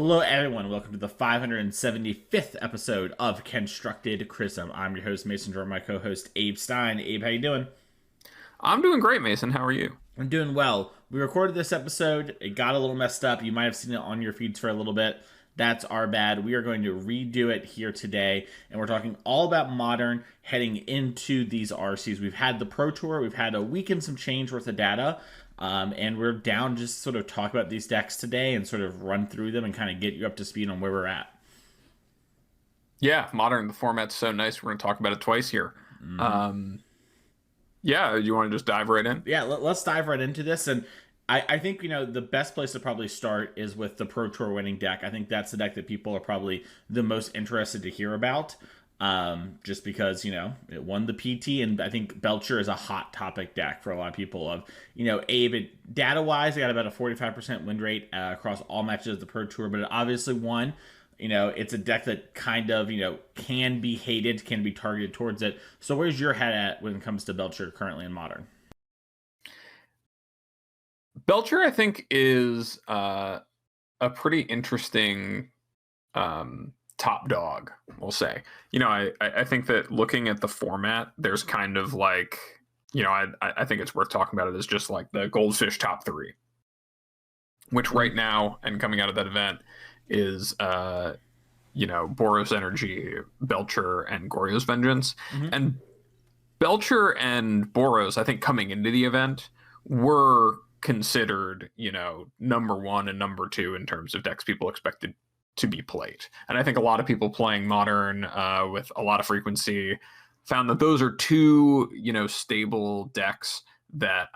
Hello, everyone. Welcome to the 575th episode of Constructed Chrism. I'm your host, Mason Jordan, my co-host, Abe Stein. Abe, how you doing? I'm doing great, Mason. How are you? I'm doing well. We recorded this episode. It got a little messed up. You might have seen it on your feeds for a little bit. That's our bad. We are going to redo it here today, and we're talking all about Modern heading into these RCs. We've had the Pro Tour. We've had a week and some change worth of data. And we're down to just sort of talk about these decks today and sort of run through them and kind of get you up to speed on where we're at. Yeah, modern. The format's so nice. We're going to talk about it twice here. Yeah, you want to just dive right in? Yeah, let's dive right into this. And I think, the best place to probably start is with the Pro Tour winning deck. I think that's the deck that people are probably the most interested to hear about. Just because, it won the PT, and I think Belcher is a hot topic deck for a lot of people. Abe, data-wise, they got about a 45% win rate across all matches of the Pro Tour, but it obviously won. It's a deck that kind of, can be hated, can be targeted towards it. So where's your head at when it comes to Belcher currently in Modern? Belcher, I think, is a pretty interesting top dog, we'll say. I think that looking at the format, there's kind of like, I think it's worth talking about it as just like the Goldfish top three, which right now and coming out of that event is, Boros Energy, Belcher, and Goryo's Vengeance. Mm-hmm. And Belcher and Boros, I think coming into the event, were considered, number one and number two in terms of decks people expected to be played. And I think a lot of people playing Modern with a lot of frequency found that those are two, stable decks that,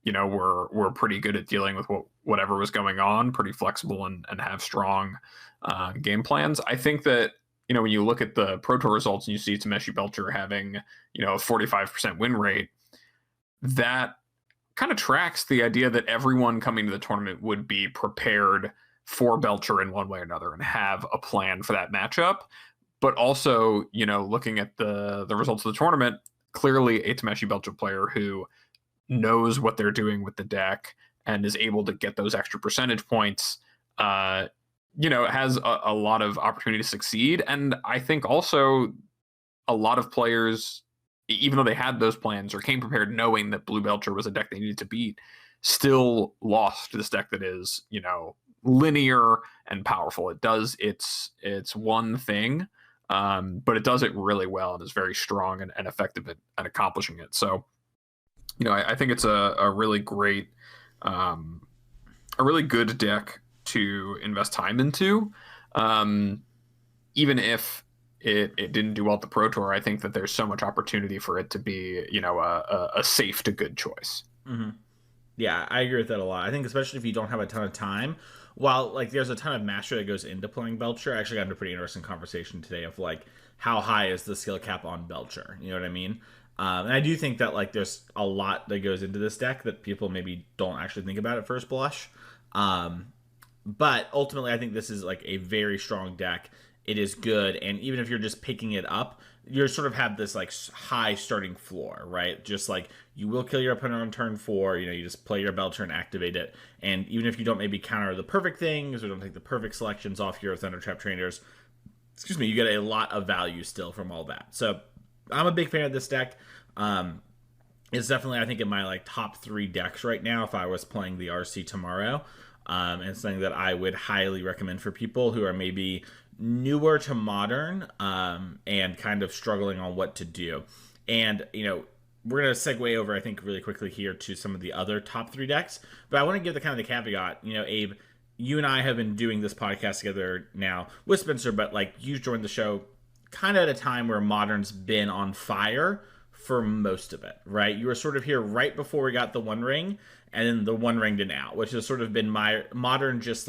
were pretty good at dealing with whatever was going on, pretty flexible and have strong game plans. I think that, when you look at the Pro Tour results and you see Tameshi Belcher having, a 45% win rate, that kind of tracks the idea that everyone coming to the tournament would be prepared for Belcher in one way or another and have a plan for that matchup. But also, looking at the results of the tournament, clearly a Tameshi Belcher player who knows what they're doing with the deck and is able to get those extra percentage points, has a lot of opportunity to succeed. And I think also a lot of players, even though they had those plans or came prepared knowing that Blue Belcher was a deck they needed to beat, still lost to this deck that is, linear and powerful. It does its one thing, but it does it really well and is very strong and effective at accomplishing it. So, I think it's a really great, a really good deck to invest time into. Even if it didn't do well at the Pro Tour, I think that there's so much opportunity for it to be, a safe to good choice. Mm-hmm. Yeah, I agree with that a lot. I think especially if you don't have a ton of time, while there's a ton of mastery that goes into playing Belcher, I actually got into a pretty interesting conversation today of how high is the skill cap on Belcher? You know what I mean? And I do think that there's a lot that goes into this deck that people maybe don't actually think about at first blush. But ultimately, I think this is a very strong deck. It is good, and even if you're just picking it up, you sort of have this high starting floor, right? Just you will kill your opponent on turn 4. You just play your Belcher and activate it, and even if you don't maybe counter the perfect things or don't take the perfect selections off your Thundertrap trainers, you get a lot of value still from all that. So I'm a big fan of this deck. It's definitely, I think, in my top 3 decks right now if I was playing the RC tomorrow. And it's something that I would highly recommend for people who are maybe newer to Modern and kind of struggling on what to do. And, we're going to segue over, I think, really quickly here to some of the other top 3 decks. But I want to give the kind of the caveat, Abe, you and I have been doing this podcast together now with Spencer, but you joined the show kind of at a time where Modern's been on fire for most of it, right? You were sort of here right before we got the One Ring, and then the One Ring didn't out, which has sort of been my Modern just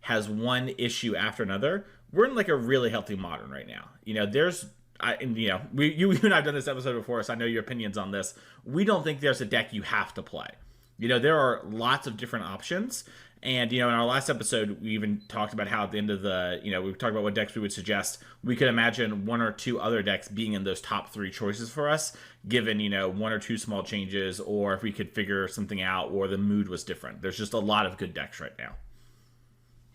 has one issue after another. We're in a really healthy Modern right now. You and I've done this episode before, so I know your opinions on this. We don't think there's a deck you have to play. There are lots of different options. And, in our last episode, we even talked about how at the end of the, we talked about what decks we would suggest. We could imagine 1 or 2 other decks being in those top 3 choices for us, given, 1 or 2 small changes, or if we could figure something out, or the mood was different. There's just a lot of good decks right now.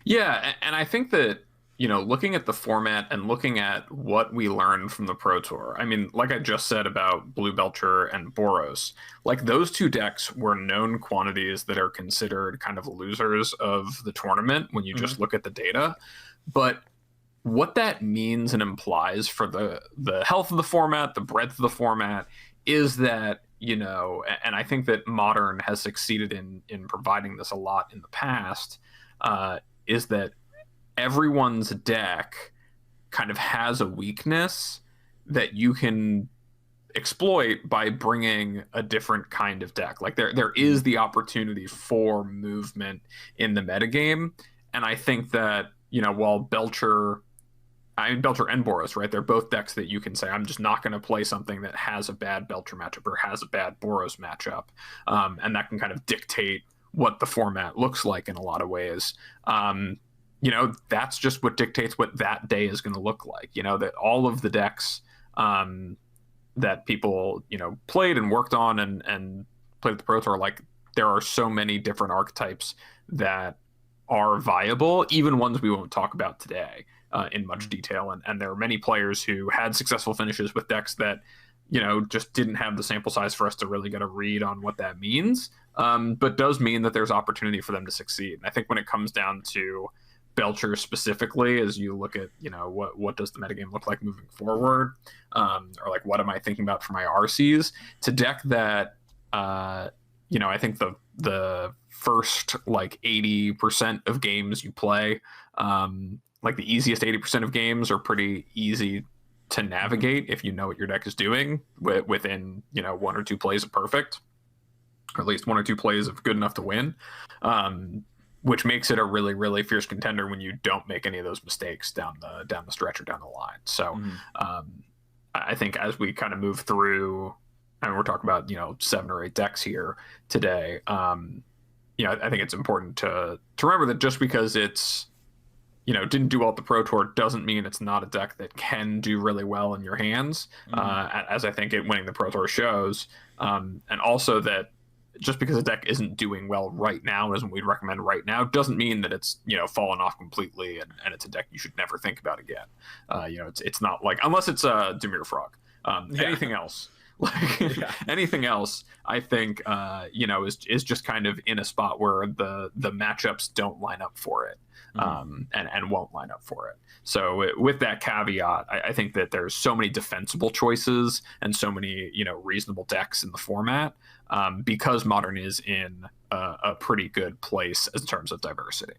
And I think that, looking at the format and looking at what we learned from the Pro Tour, I mean, like I just said about Blue Belcher and Boros, like those two decks were known quantities that are considered kind of losers of the tournament when you just look at the data. But what that means and implies for the health of the format, the breadth of the format, is that, and I think that Modern has succeeded in providing this a lot in the past, is that everyone's deck kind of has a weakness that you can exploit by bringing a different kind of deck. Like there is the opportunity for movement in the metagame. And I think that, while Belcher and Boros, right? They're both decks that you can say, I'm just not going to play something that has a bad Belcher matchup or has a bad Boros matchup. And that can kind of dictate what the format looks like in a lot of ways. That's just what dictates what that day is going to look like. That all of the decks that people, played and worked on and played at the Pro Tour, like there are so many different archetypes that are viable, even ones we won't talk about today in much detail. And there are many players who had successful finishes with decks that, just didn't have the sample size for us to really get a read on what that means. But does mean that there's opportunity for them to succeed. And I think when it comes down to Belcher specifically, as you look at, what does the metagame look like moving forward, or like what am I thinking about for my RCs? It's a deck that, I think the first like 80% of games you play, like the easiest 80% of games are pretty easy to navigate if you know what your deck is doing within, one or two plays of perfect, or at least one or two plays of good enough to win, which makes it a really, really fierce contender when you don't make any of those mistakes down the stretch or down the line. So I think as we kind of move through, and we're talking about, 7 or 8 decks here today, I think it's important to remember that just because it's, didn't do well at the Pro Tour doesn't mean it's not a deck that can do really well in your hands, as I think it winning the Pro Tour shows. And also that just because a deck isn't doing well right now, isn't we'd recommend right now, doesn't mean that it's, fallen off completely and it's a deck you should never think about again. It's not like, unless it's a Dimir Frog. Anything else, anything else, I think, is just kind of in a spot where the matchups don't line up for it. And won't line up for it. So with that caveat, I think that there's so many defensible choices and so many, reasonable decks in the format, because Modern is in a pretty good place in terms of diversity.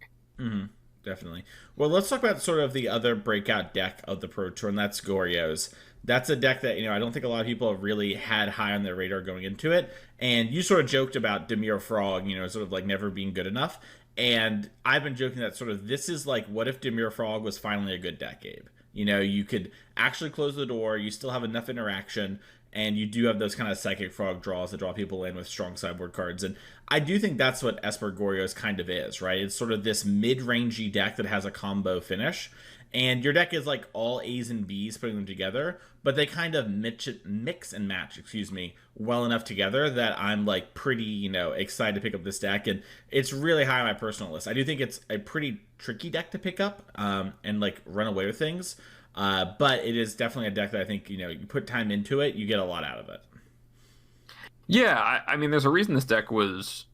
Definitely. Well, let's talk about sort of the other breakout deck of the Pro Tour, and that's Goryo's. That's a deck that, I don't think a lot of people have really had high on their radar going into it. And you sort of joked about Dimir Frog, sort of like never being good enough. And I've been joking that sort of this is like, what if Dimir Frog was finally a good deck, Gabe? You could actually close the door, you still have enough interaction, and you do have those kind of Psychic Frog draws that draw people in with strong sideboard cards. And I do think that's what Esper Goryo's kind of is, right? It's sort of this mid-rangey deck that has a combo finish. And your deck is like all A's and B's, putting them together, but they kind of mix and match, well enough together that I'm like pretty, excited to pick up this deck. And it's really high on my personal list. I do think it's a pretty tricky deck to pick up and like run away with things. But it is definitely a deck that I think, you put time into it, you get a lot out of it. Yeah, I mean, there's a reason this deck was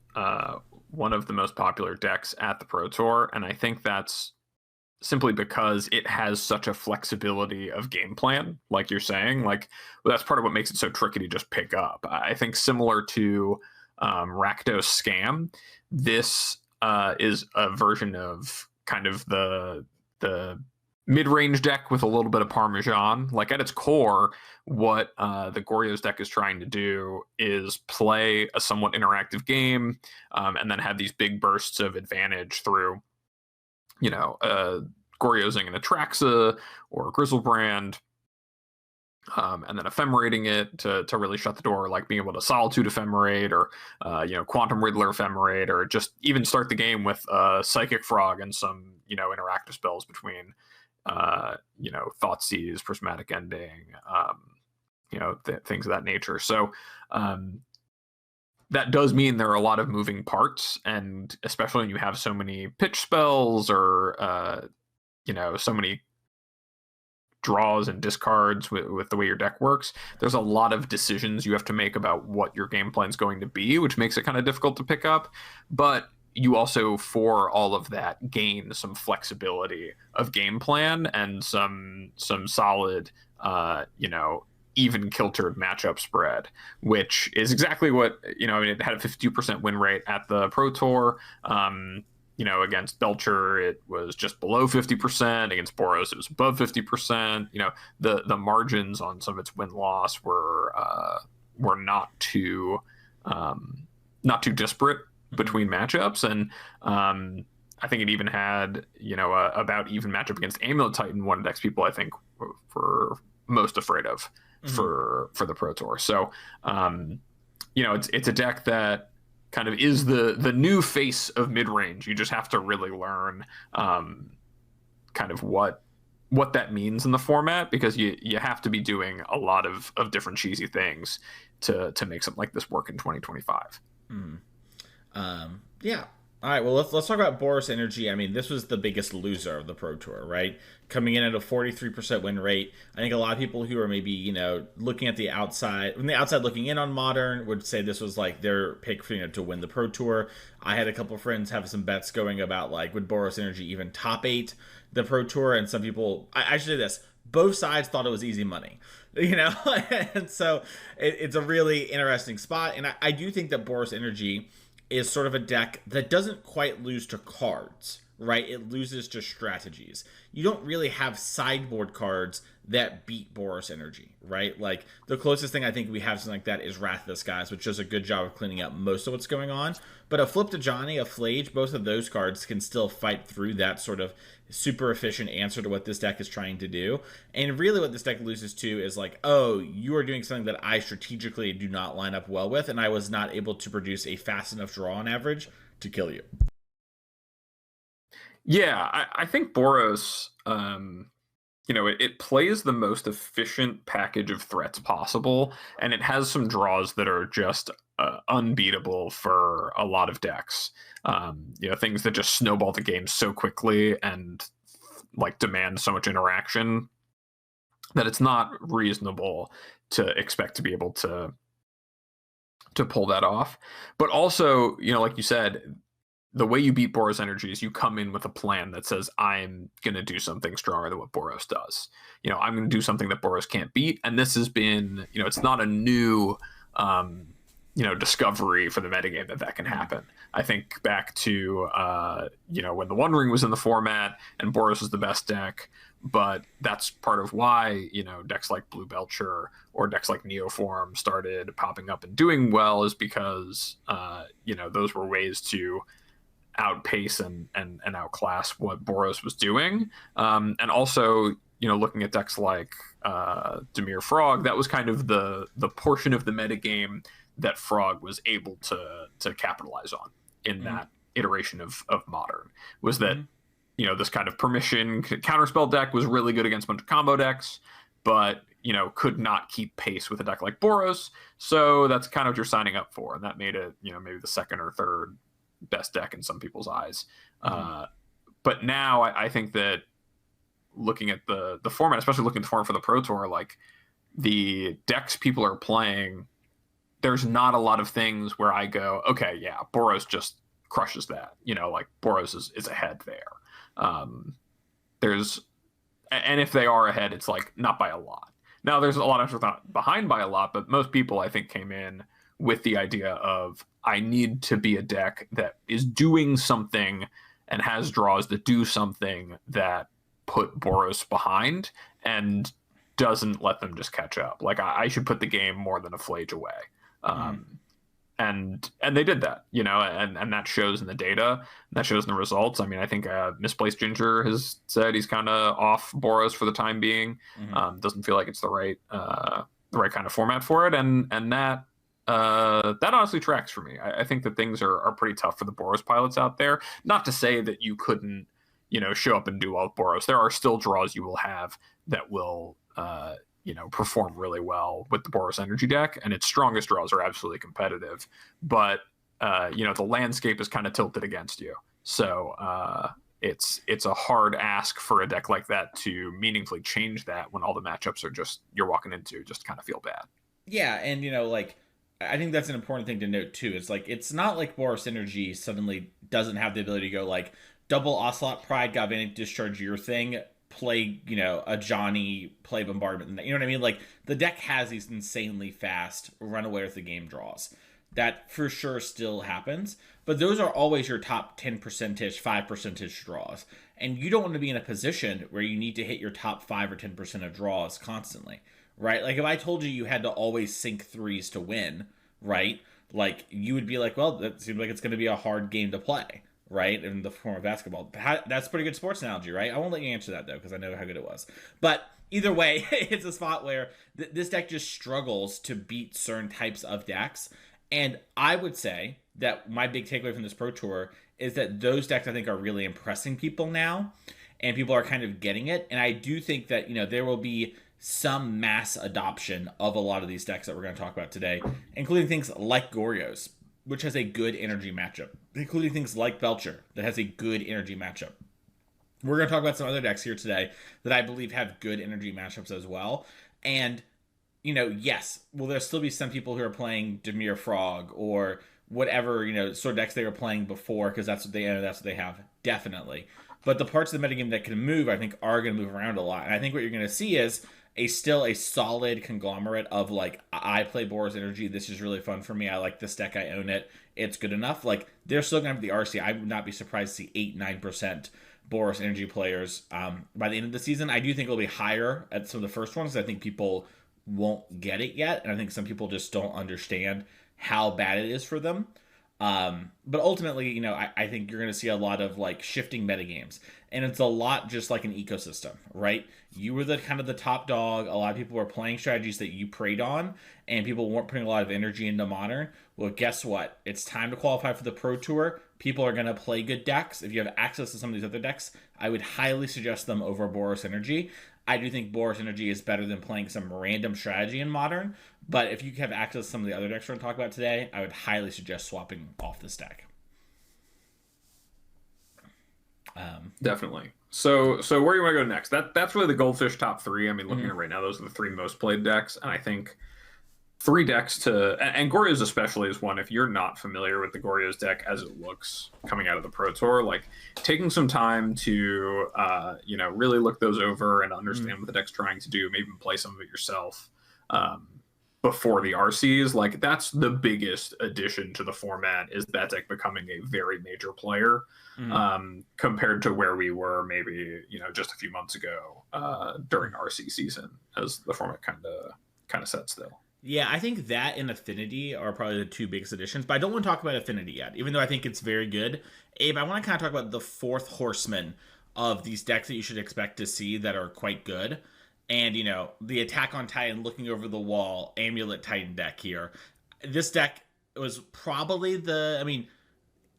one of the most popular decks at the Pro Tour, and I think that's simply because it has such a flexibility of game plan, like you're saying. Like, well, that's part of what makes it so tricky to just pick up. I think similar to Rakdos Scam, this is a version of kind of the mid-range deck with a little bit of Parmesan. Like, at its core, what the Goryo's deck is trying to do is play a somewhat interactive game, and then have these big bursts of advantage through Goryozing an Atraxa or a Griselbrand, and then ephemerating it to really shut the door, like being able to Solitude Ephemerate or Quantum Riddler Ephemerate, or just even start the game with Psychic Frog and some interactive spells between Thoughtseize, Prismatic Ending, things of that nature. So that does mean there are a lot of moving parts, and especially when you have so many pitch spells or so many draws and discards with the way your deck works, there's a lot of decisions you have to make about what your game plan is going to be, which makes it kind of difficult to pick up. But you also, for all of that, gain some flexibility of game plan and some solid even kiltered matchup spread, which is exactly what it had a 52% win rate at the Pro Tour. Against Belcher, it was just below 50%. Against Boros, it was above 50%. The margins on some of its win-loss were not too disparate between matchups, and I think it even had about even matchup against Amulet Titan, one of the decks people I think were most afraid of for the Pro Tour. So it's a deck that kind of is the new face of mid-range. You just have to really learn kind of what that means in the format, because you have to be doing a lot of different cheesy things to make something like this work in 2025. Yeah. All right, well, let's talk about Boros Energy. I mean, this was the biggest loser of the Pro Tour, right? Coming in at a 43% win rate. I think a lot of people who are maybe, looking at the outside, from the outside looking in on Modern, would say this was like their pick for, to win the Pro Tour. I had a couple of friends have some bets going about, like, would Boros Energy even top 8 the Pro Tour? And some people, I should say this, both sides thought it was easy money, and so it's a really interesting spot. And I do think that Boros Energy is sort of a deck that doesn't quite lose to cards, right? It loses to strategies. You don't really have sideboard cards that beat Boros Energy, right? Like, the closest thing I think we have something like that is Wrath of the Skies, which does a good job of cleaning up most of what's going on. But a Flip to Johnny, a Flage, both of those cards can still fight through that sort of super efficient answer to what this deck is trying to do. And really what this deck loses to is like, oh, you are doing something that I strategically do not line up well with, and I was not able to produce a fast enough draw on average to kill you. Yeah, I think Boros, it plays the most efficient package of threats possible, and it has some draws that are just unbeatable for a lot of decks. Things that just snowball the game so quickly and like demand so much interaction that it's not reasonable to expect to be able to pull that off. But also, like you said, the way you beat Boros Energy is you come in with a plan that says, I'm going to do something stronger than what Boros does. I'm going to do something that Boros can't beat. And this has been, it's not a new, discovery for the metagame that can happen. I think back to, when the One Ring was in the format and Boros was the best deck, but that's part of why, decks like Blue Belcher or decks like Neoform started popping up and doing well, is because, those were ways to outpace and outclass what Boros was doing. And also, looking at decks like Dimir Frog, that was kind of the portion of the metagame that Frog was able to capitalize on in that iteration of Modern, was that this kind of permission counterspell deck was really good against a bunch of combo decks, but could not keep pace with a deck like Boros. So that's kind of what you're signing up for, and that made it maybe the second or third best deck in some people's eyes. But now I think that looking at the format, especially looking at the format for the Pro Tour, like the decks people are playing, there's not a lot of things where I go, okay, yeah, Boros just crushes that. Like Boros is ahead there. And if they are ahead, it's like not by a lot. Now there's a lot of behind by a lot, but most people I think came in with the idea of, I need to be a deck that is doing something and has draws that do something that put Boros behind and doesn't let them just catch up. Like I should put the game more than a Flage away. And they did that, and that shows in the data, that shows in the results. I mean, I think Misplaced Ginger has said he's kind of off Boros for the time being. Doesn't feel like it's the right kind of format for it, and that honestly tracks for me. I think that things are pretty tough for the Boros pilots out there. Not to say that you couldn't, show up and do well with Boros. There are still draws you will have that will perform really well with the Boros Energy deck, and its strongest draws are absolutely competitive. But the landscape is kind of tilted against you, so it's a hard ask for a deck like that to meaningfully change that when all the matchups are just you're walking into just kind of feel bad. Yeah, and I think that's an important thing to note too. It's like it's not like Boros Energy suddenly doesn't have the ability to go like double Ocelot Pride, Galvanic Discharge your thing, play a Johnny, play Bombardment. You know what I mean? Like the deck has these insanely fast run away with the game draws. That for sure still happens, but those are always your top 10%, 5% draws. And you don't want to be in a position where you need to hit your top 5 or 10% of draws constantly, right? Like if I told you had to always sink threes to win, right? Like you would be like, well, that seems like it's going to be a hard game to play, right? In the form of basketball. That's a pretty good sports analogy, right? I won't let you answer that though, because I know how good it was. But either way, it's a spot where this deck just struggles to beat certain types of decks. And I would say that my big takeaway from this Pro Tour is that those decks I think are really impressing people now, and people are kind of getting it. And I do think that there will be some mass adoption of a lot of these decks that we're going to talk about today, including things like Goryo's, which has a good energy matchup, including things like Belcher that has a good energy matchup. We're going to talk about some other decks here today that I believe have good energy matchups as well. And yes, will there still be some people who are playing Dimir Frog or whatever, sort of decks they were playing before because that's what they have, definitely. But the parts of the metagame that can move, I think, are going to move around a lot. And I think what you're going to see is still a solid conglomerate of like, I play Boros Energy, this is really fun for me, I like this deck, I own it, it's good enough. Like, they're still going to have the RC. I would not be surprised to see 8-9% Boros Energy players by the end of the season. I do think it'll be higher at some of the first ones. I think people won't get it yet, and I think some people just don't understand how bad it is for them. But ultimately, I think you're going to see a lot of like shifting metagames, and it's a lot just like an ecosystem, right? You were the kind of the top dog. A lot of people were playing strategies that you preyed on, and people weren't putting a lot of energy into Modern. Well, guess what? It's time to qualify for the Pro Tour. People are going to play good decks. If you have access to some of these other decks, I would highly suggest them over Boros Energy. I do think Boros Energy is better than playing some random strategy in Modern, but if you have access to some of the other decks we're going to talk about today, I would highly suggest swapping off this deck. Definitely. So where do you want to go next? That's really the Goldfish top three. I mean, looking at it right now, those are the three most played decks, and I think three decks and Goryo's especially is one. If you're not familiar with the Goryo's deck as it looks coming out of the Pro Tour, like taking some time to really look those over and understand what the deck's trying to do, maybe even play some of it yourself before the RCs, like that's the biggest addition to the format, is that deck becoming a very major player compared to where we were maybe just a few months ago during RC season, as the format kind of set still. Yeah, I think that and Affinity are probably the two biggest additions, but I don't want to talk about Affinity yet, even though I think it's very good. Abe, I want to kind of talk about the fourth horseman of these decks that you should expect to see that are quite good. And, the Attack on Titan, looking over the wall, Amulet Titan deck here. This deck was probably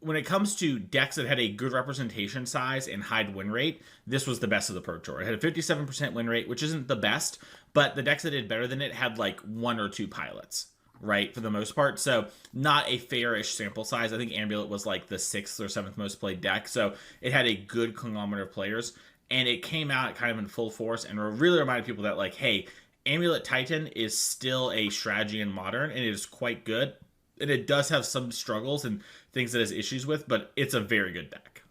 when it comes to decks that had a good representation size and high win rate, this was the best of the Pro Tour. It had a 57% win rate, which isn't the best, but the decks that did better than it had like one or two pilots, right, for the most part. So not a fairish sample size. I think Amulet was like the 6th or 7th most played deck, so it had a good conglomerate of players, and it came out kind of in full force and really reminded people that, like, hey, Amulet Titan is still a strategy in Modern, and it is quite good. And it does have some struggles and things that it has issues with, but it's a very good deck.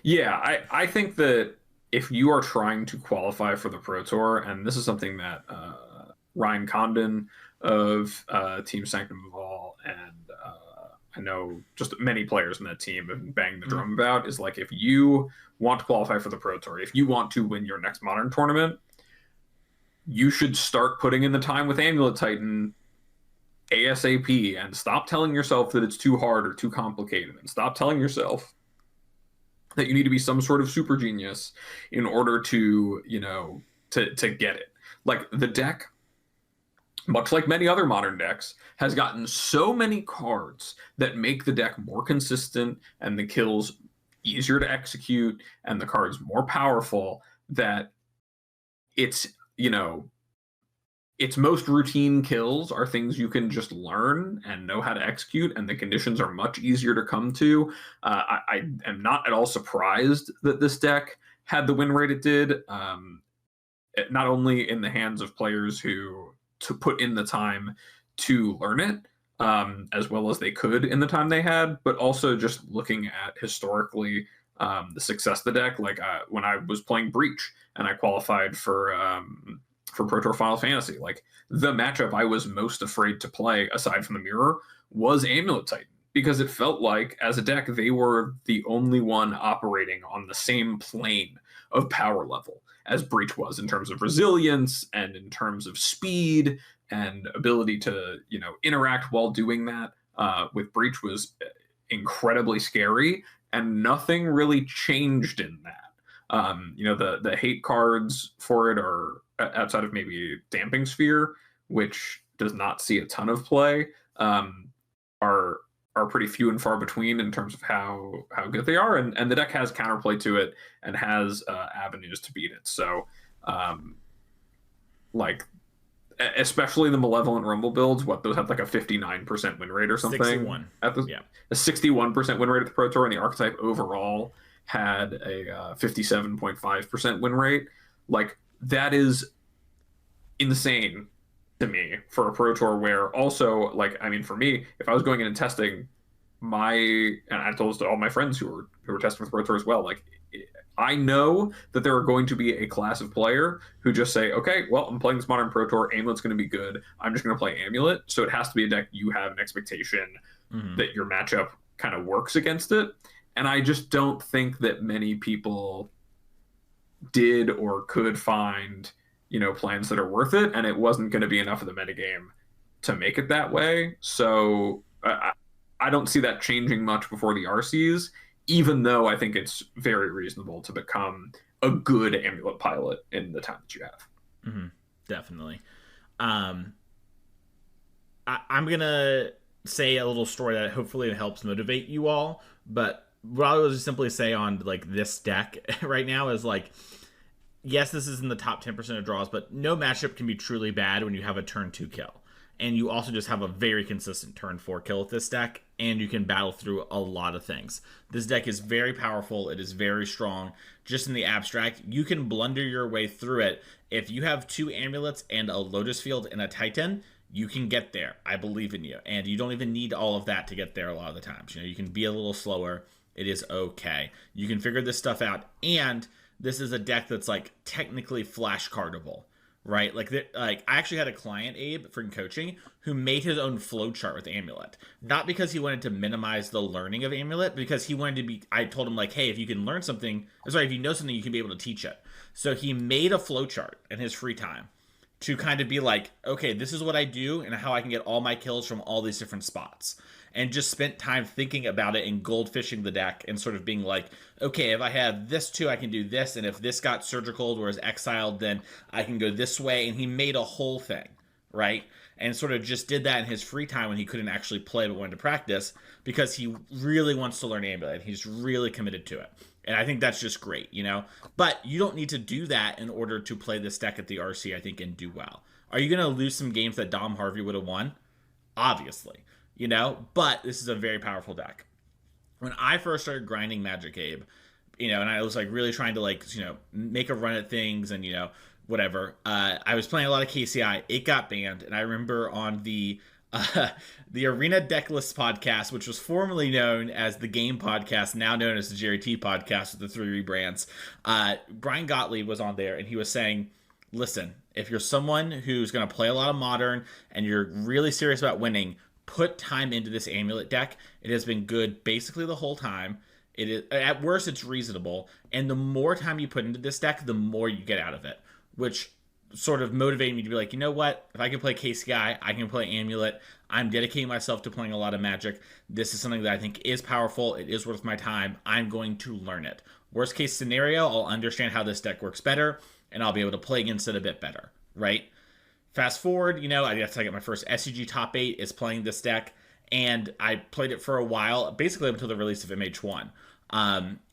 Yeah, I think that if you are trying to qualify for the Pro Tour, and this is something that Ryan Condon of Team Sanctum of All, and I know just many players in that team have banged the drum about, is like, if you want to qualify for the Pro Tour, if you want to win your next Modern tournament, you should start putting in the time with Amulet Titan ASAP, and stop telling yourself that it's too hard or too complicated, and stop telling yourself that you need to be some sort of super genius in order to get it. Like, the deck, much like many other Modern decks, has gotten so many cards that make the deck more consistent and the kills easier to execute and the cards more powerful, that it's you know, its most routine kills are things you can just learn and know how to execute, and the conditions are much easier to come to. I am not at all surprised that this deck had the win rate it did. Not only in the hands of players who to put in the time to learn it, as well as they could in the time they had, but also just looking at historically the success of the deck. Like when I was playing Breach and I qualified for Pro Tour Final Fantasy, like the matchup I was most afraid to play, aside from the Mirror, was Amulet Titan, because it felt like as a deck they were the only one operating on the same plane of power level as Breach was, in terms of resilience and in terms of speed and ability to, interact while doing that. With Breach was incredibly scary, and nothing really changed in that. The hate cards for it are outside of maybe Damping Sphere, which does not see a ton of play, are pretty few and far between in terms of how good they are, and the deck has counterplay to it and has avenues to beat it. So, especially the Malevolent Rumble builds, those have like a 59% win rate or something. 61. A 61% win rate at the Pro Tour, and the archetype overall had a 57.5% win rate. Like, that is insane to me for a Pro Tour, where also, for me, if I was going in and testing and I told this to all my friends who were testing with Pro Tour as well, I know that there are going to be a class of player who just say, okay, well, I'm playing this modern Pro Tour, Amulet's going to be good, I'm just going to play Amulet. So it has to be a deck you have an expectation that your matchup kind of works against it. And I just don't think that many people did or could find plans that are worth it, and it wasn't going to be enough of the metagame to make it that way. So I don't see that changing much before the RCs, even though I think it's very reasonable to become a good Amulet pilot in the time that you have. Definitely. I'm going to say a little story that hopefully helps motivate you all, but what I will just simply say on this deck right now is yes, this is in the top 10% of draws, but no matchup can be truly bad when you have a turn 2 kill. And you also just have a very consistent turn 4 kill with this deck, and you can battle through a lot of things. This deck is very powerful. It is very strong. Just in the abstract, you can blunder your way through it. If you have 2 amulets and a Lotus Field and a Titan, you can get there. I believe in you. And you don't even need all of that to get there a lot of the times. You can be a little slower. It is okay. You can figure this stuff out. And this is a deck that's technically flashcardable, right? I actually had a client, Abe, from coaching, who made his own flowchart with Amulet. Not because he wanted to minimize the learning of Amulet, but because he wanted to be, I told him hey, if you can learn something, if you know something, you can be able to teach it. So he made a flowchart in his free time to kind of be okay, this is what I do and how I can get all my kills from all these different spots. And just spent time thinking about it and goldfishing the deck and sort of being okay, if I have this too, I can do this. And if this got surgical or is exiled, then I can go this way. And he made a whole thing, right? And sort of just did that in his free time when he couldn't actually play but wanted to practice, because he really wants to learn Amulet. He's really committed to it. And I think that's just great, But you don't need to do that in order to play this deck at the RC, I think, and do well. Are you going to lose some games that Dom Harvey would have won? Obviously. But this is a very powerful deck. When I first started grinding Magic, Abe, and I was really trying to make a run at things and whatever. I was playing a lot of KCI. It got banned, and I remember on the Arena Decklist podcast, which was formerly known as the Game Podcast, now known as the Jerry T Podcast with the 3 rebrands. Brian Gottlieb was on there, and he was saying, "Listen, if you're someone who's going to play a lot of Modern and you're really serious about winning, put time into this Amulet deck. It has been good basically the whole time. It is, at worst, it's reasonable. And the more time you put into this deck, the more you get out of it." Which sort of motivated me to be you know what? If I can play KCI, I can play Amulet. I'm dedicating myself to playing a lot of Magic. This is something that I think is powerful. It is worth my time. I'm going to learn it. Worst case scenario, I'll understand how this deck works better, and I'll be able to play against it a bit better, right? Fast forward, I guess I got my first SCG top 8 is playing this deck, and I played it for a while, basically up until the release of MH1,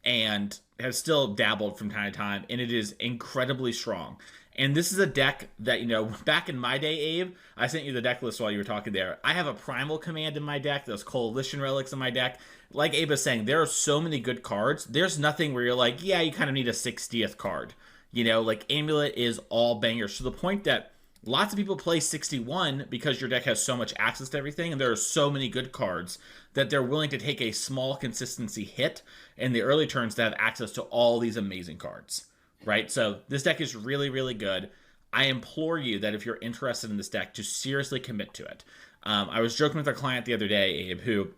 and have still dabbled from time to time, and it is incredibly strong. And this is a deck that, back in my day, Abe, I sent you the deck list while you were talking there. I have a Primal Command in my deck. There's Coalition Relics in my deck. Like Abe is saying, there are so many good cards. There's nothing where you're like, yeah, you kind of need a 60th card. Like Amulet is all bangers to the point that lots of people play 61 because your deck has so much access to everything, and there are so many good cards that they're willing to take a small consistency hit in the early turns to have access to all these amazing cards, right? So this deck is really, really good. I implore you that if you're interested in this deck, to seriously commit to it. I was joking with a client the other day, Abe, who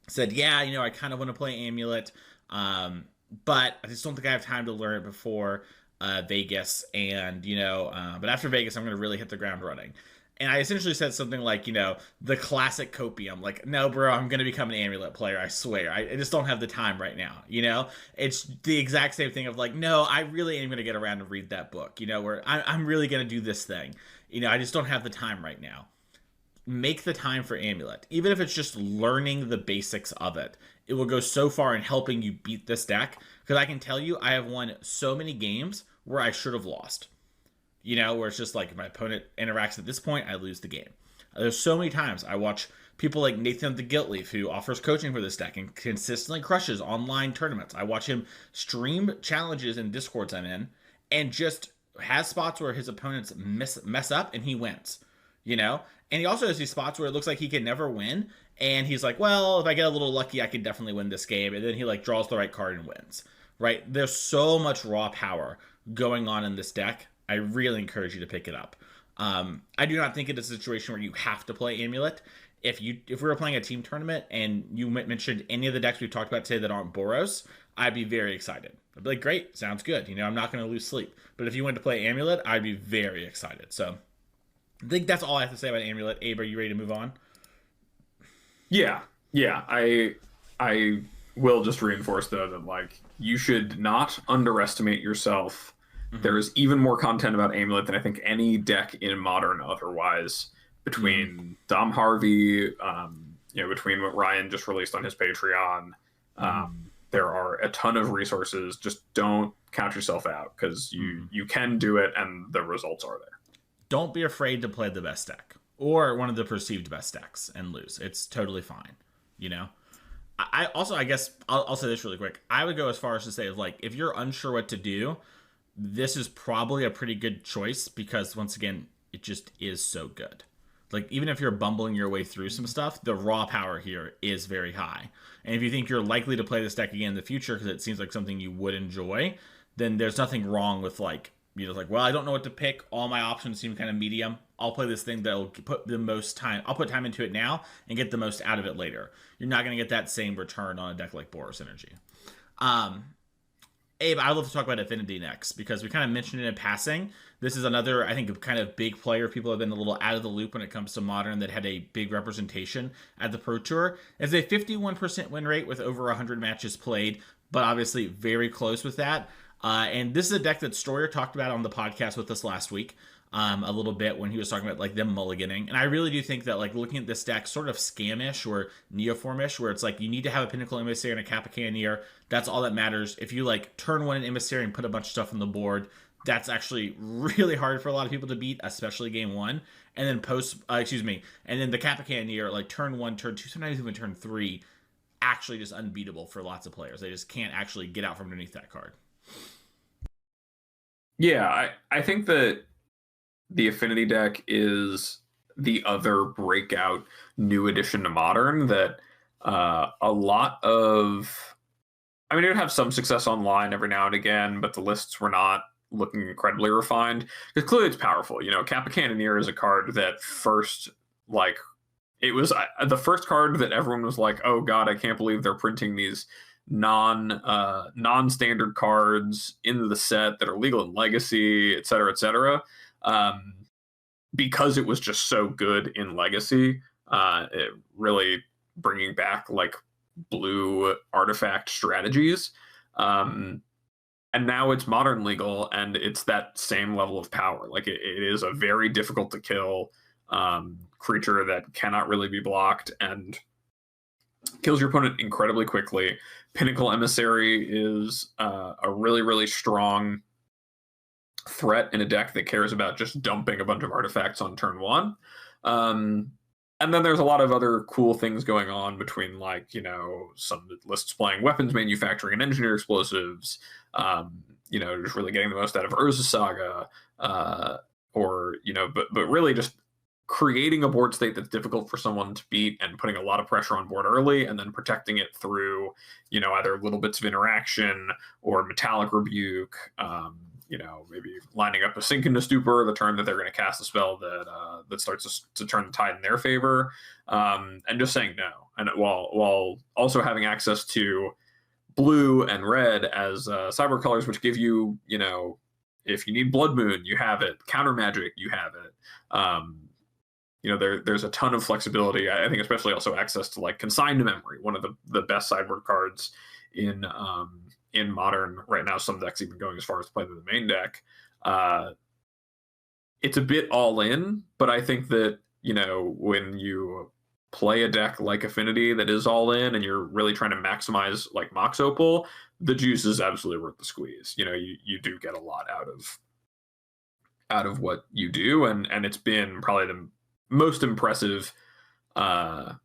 said, yeah, I kind of want to play Amulet, but I just don't think I have time to learn it before Vegas, and but after Vegas I'm going to really hit the ground running. And I essentially said something like, the classic copium, like, no bro, I'm going to become an Amulet player, I swear. I just don't have the time right now. It's the exact same thing of like, no, I really am going to get around and read that book, where I'm really going to do this thing. I just don't have the time right now. Make the time for Amulet, even if it's just learning the basics of it. It will go so far in helping you beat this deck, because I can tell you I have won so many games where I should have lost. Where it's just like, if my opponent interacts at this point, I lose the game. There's so many times I watch people like Nathan the Guiltleaf, who offers coaching for this deck and consistently crushes online tournaments. I watch him stream challenges in Discords I'm in, and just has spots where his opponents mess up and he wins. And he also has these spots where it looks like he can never win, and he's like, well, if I get a little lucky, I can definitely win this game. And then he like draws the right card and wins. Right? There's so much raw power going on in this deck. I really encourage you to pick it up. I do not think it is a situation where you have to play Amulet. If we were playing a team tournament and you mentioned any of the decks we've talked about today that aren't Boros, I'd be very excited. I'd be like, great, sounds good. I'm not going to lose sleep. But if you wanted to play Amulet, I'd be very excited. So I think that's all I have to say about Amulet. Abe, are you ready to move on? Yeah. I will just reinforce, though, that like, you should not underestimate yourself. There is even more content about Amulet than I think any deck in Modern otherwise, between Dom Harvey, between what Ryan just released on his Patreon. There are a ton of resources. Just don't count yourself out, because you can do it and the results are there. Don't be afraid to play the best deck or one of the perceived best decks and lose. It's totally fine. I guess I'll say this really quick. I would go as far as to say, like, if you're unsure what to do, this is probably a pretty good choice, because once again, it just is so good. Like, even if you're bumbling your way through some stuff, the raw power here is very high. And if you think you're likely to play this deck again in the future because it seems like something you would enjoy, then there's nothing wrong with like, well, I don't know what to pick. All my options seem kind of medium. I'll play this thing that'll put the most time. I'll put time into it now and get the most out of it later. You're not going to get that same return on a deck like Boros Energy. Abe, I'd love to talk about Affinity next, because we kind of mentioned it in passing. This is another, I think, kind of big player. People have been a little out of the loop when it comes to Modern, that had a big representation at the Pro Tour. It's a 51% win rate with over 100 matches played, but obviously very close with that. And this is a deck that Stroyer talked about on the podcast with us last week. A little bit when he was talking about like them mulliganing. And I really do think that like looking at this deck sort of scamish or neoformish, where it's like you need to have a Pinnacle Emissary and a Kappa Cannoneer. That's all that matters. If you like turn one an Emissary and put a bunch of stuff on the board, that's actually really hard for a lot of people to beat, especially game one. And then and then the Kappa Cannoneer, like turn one, turn two, sometimes even turn three, actually just unbeatable for lots of players. They just can't actually get out from underneath that card. Yeah, I think that the Affinity deck is the other breakout new addition to Modern that a lot of... I mean, it would have some success online every now and again, but the lists were not looking incredibly refined. Because clearly it's powerful. Kappa Cannoneer is a card that first, like... It was the first card that everyone was like, oh god, I can't believe they're printing these non-standard cards into the set that are legal in Legacy, et cetera, because it was just so good in Legacy. It really bringing back like blue artifact strategies, and now it's Modern legal, and it's that same level of power. Like it is a very difficult to kill creature that cannot really be blocked and kills your opponent incredibly quickly. Pinnacle Emissary is a really, really strong threat in a deck that cares about just dumping a bunch of artifacts on turn one. Um, and then there's a lot of other cool things going on between, like, some lists playing weapons manufacturing and engineer explosives, just really getting the most out of Urza Saga, but really just creating a board state that's difficult for someone to beat and putting a lot of pressure on board early and then protecting it through, either little bits of interaction or metallic rebuke, maybe lining up a Sink into Stupor the turn that they're going to cast a spell that starts to turn the tide in their favor, and just saying no. And while also having access to blue and red as cyber colors, which give you, if you need Blood Moon, you have it. Counter Magic, you have it. There's a ton of flexibility. I think especially also access to like Consigned Memory, one of the best sideboard cards in Modern right now. Some decks even going as far as to play the main deck. It's a bit all in, but I think that when you play a deck like Affinity that is all in and you're really trying to maximize like Mox Opal, the juice is absolutely worth the squeeze. You do get a lot out of what you do, and it's been probably the most impressive not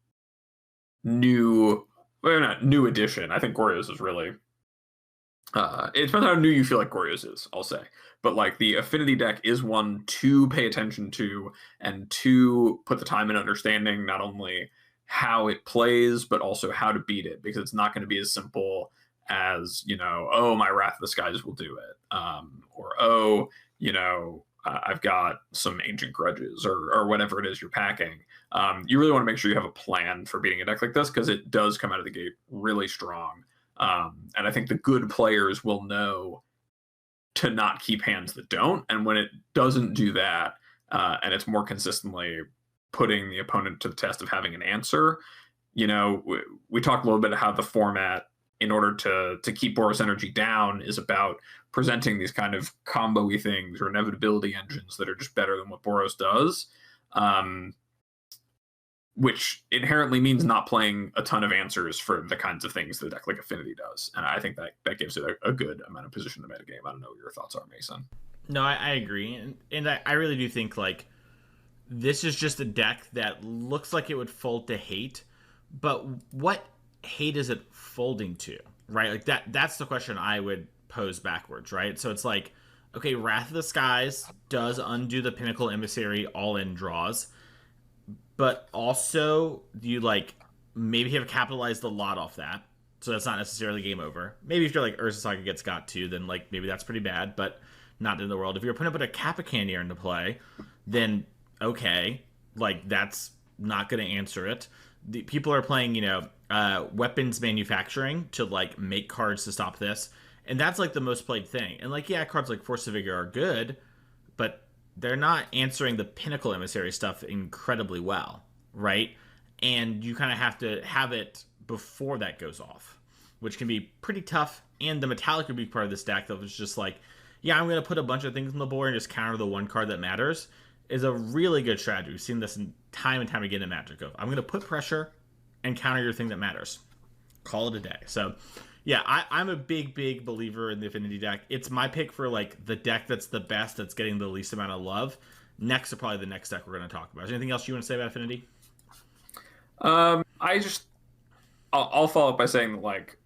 new addition. I think Goryo's is really it depends on how new you feel like Goryo's is, I'll say. But like the Affinity deck is one to pay attention to and to put the time and understanding not only how it plays but also how to beat it, because it's not going to be as simple as my Wrath of the Skies will do it, or I've got some Ancient Grudges or whatever it is you're packing. You really want to make sure you have a plan for beating a deck like this, because it does come out of the gate really strong. And I think the good players will know to not keep hands that don't. And when it doesn't do that, and it's more consistently putting the opponent to the test of having an answer, we talked a little bit about how the format, in order to keep Boros energy down, is about presenting these kind of combo-y things or inevitability engines that are just better than what Boros does, which inherently means not playing a ton of answers for the kinds of things that a deck like Affinity does. And I think that gives it a good amount of position in the metagame. I don't know what your thoughts are, Mason. No, I agree. And I really do think, like, this is just a deck that looks like it would fold to hate, but what hate is it folding to, right? Like that's the question I would pose backwards, right? So it's like, okay, Wrath of the Skies does undo the Pinnacle Emissary all-in draws, but also you like maybe have capitalized a lot off that, so that's not necessarily game over. Maybe if you're like Urza Saga gets got to, then like maybe that's pretty bad, but not in the world. If you're putting a Kappa Canneneer into play, then okay, like that's not going to answer it. The people are playing, weapons manufacturing to like make cards to stop this, and that's like the most played thing. And like, yeah, cards like Force of Vigor are good, but they're not answering the Pinnacle Emissary stuff incredibly well, right? And you kind of have to have it before that goes off, which can be pretty tough. And the Metallic Rebuke part of this deck that was just like, yeah, I'm going to put a bunch of things on the board and just counter the one card that matters, is a really good strategy. We've seen this time and time again in Magic. I'm going to put pressure and counter your thing that matters. Call it a day. So, yeah, I'm a big, big believer in the Affinity deck. It's my pick for, like, the deck that's the best, that's getting the least amount of love. Next are probably the next deck we're going to talk about. Is there anything else you want to say about Affinity? I'll follow up by saying that, like,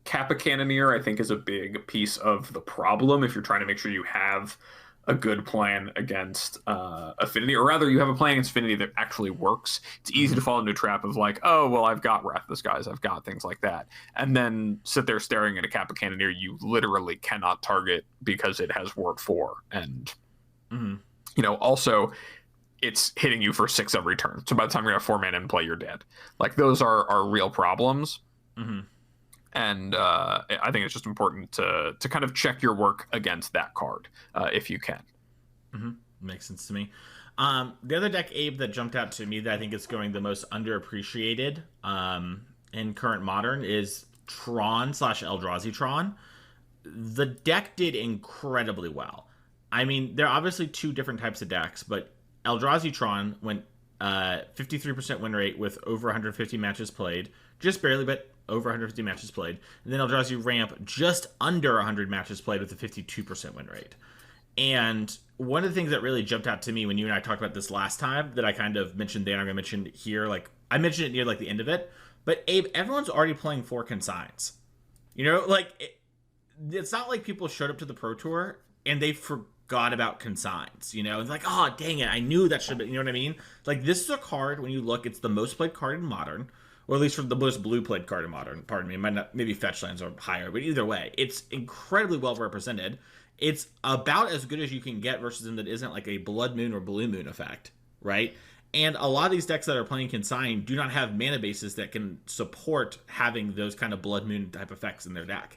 Kappa Cannoneer, I think, is a big piece of the problem if you're trying to make sure you have a good plan against Affinity, or rather you have a plan against Affinity that actually works. It's easy to fall into a trap of like, oh, well, I've got Wrath of the Skies, I've got things like that, and then sit there staring at a Kappa Cannoneer you literally cannot target because it has Ward 4, and also it's hitting you for 6 every turn. So by the time you're gonna 4 mana and play, you're dead. Like, those are real problems. And I think it's just important to kind of check your work against that card if you can. Makes sense to me. The other deck, Abe, that jumped out to me that I think is going the most underappreciated in current Modern is Tron/Eldrazi Tron. The deck did incredibly well. I mean, there are obviously two different types of decks, but Eldrazi Tron went 53% win rate with over 150 matches played. Just barely, but over 150 matches played. And then Eldrazi Ramp just under 100 matches played with a 52% win rate. And one of the things that really jumped out to me when you and I talked about this last time that I kind of mentioned then, I'm going to mention here, like I mentioned it near like the end of it, but Abe, everyone's already playing 4 consigns. You know, like it's not like people showed up to the Pro Tour and they forgot about consigns, you know? It's like, oh, dang it, I knew that should have been, you know what I mean? Like, this is a card, when you look, it's the most played card in Modern, or at least for the most blue played card in Modern. Pardon me, it might not, maybe fetch lands are higher, but either way, it's incredibly well represented. It's about as good as you can get versus in that isn't like a Blood Moon or Blue Moon effect, right? And a lot of these decks that are playing Consign do not have mana bases that can support having those kind of Blood Moon type effects in their deck.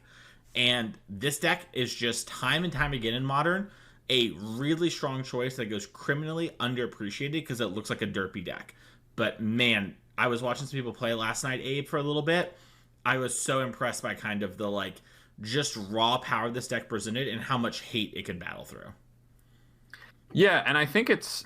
And this deck is just time and time again in Modern a really strong choice that goes criminally underappreciated because it looks like a derpy deck. But man, I was watching some people play last night, Abe, for a little bit. I was so impressed by kind of the like just raw power this deck presented and how much hate it could battle through. Yeah, and I think it's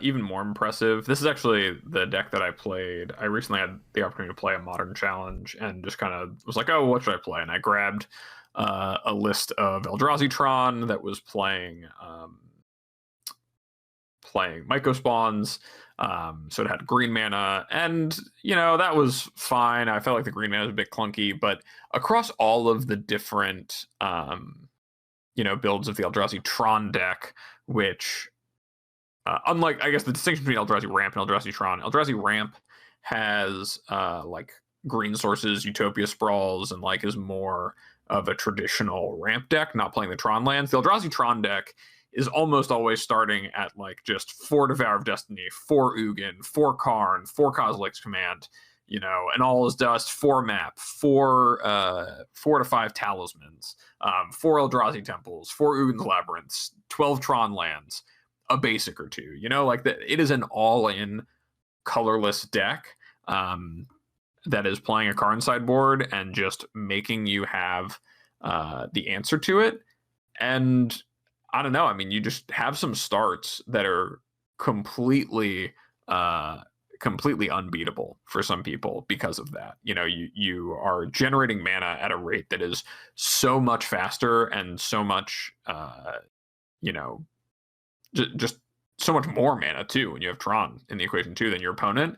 even more impressive. This is actually the deck that I played. I recently had the opportunity to play a Modern Challenge and just kind of was like, oh, what should I play? And I grabbed a list of Eldrazi Tron that was playing Myco Spawns. So it had green mana, and that was fine. I felt like the green mana was a bit clunky, but across all of the different builds of the Eldrazi Tron deck, which unlike, I guess, the distinction between Eldrazi Ramp and Eldrazi Tron, Eldrazi Ramp has like green sources, Utopia Sprawls, and like is more of a traditional ramp deck, not playing the Tron lands. The Eldrazi Tron deck is almost always starting at like just 4 Devour of Destiny, 4 Ugin, 4 Karn, 4 Kozilek's Command, and all is dust, 4 map, 4 to 5 talismans, 4 Eldrazi temples, 4 Ugin's Labyrinths, 12 Tron lands, a basic or two. Like that, it is an all-in colorless deck that is playing a Karn sideboard and just making you have the answer to it. And I don't know. I mean, you just have some starts that are completely unbeatable for some people because of that. You are generating mana at a rate that is so much faster and so much, just so much more mana too when you have Tron in the equation too than your opponent,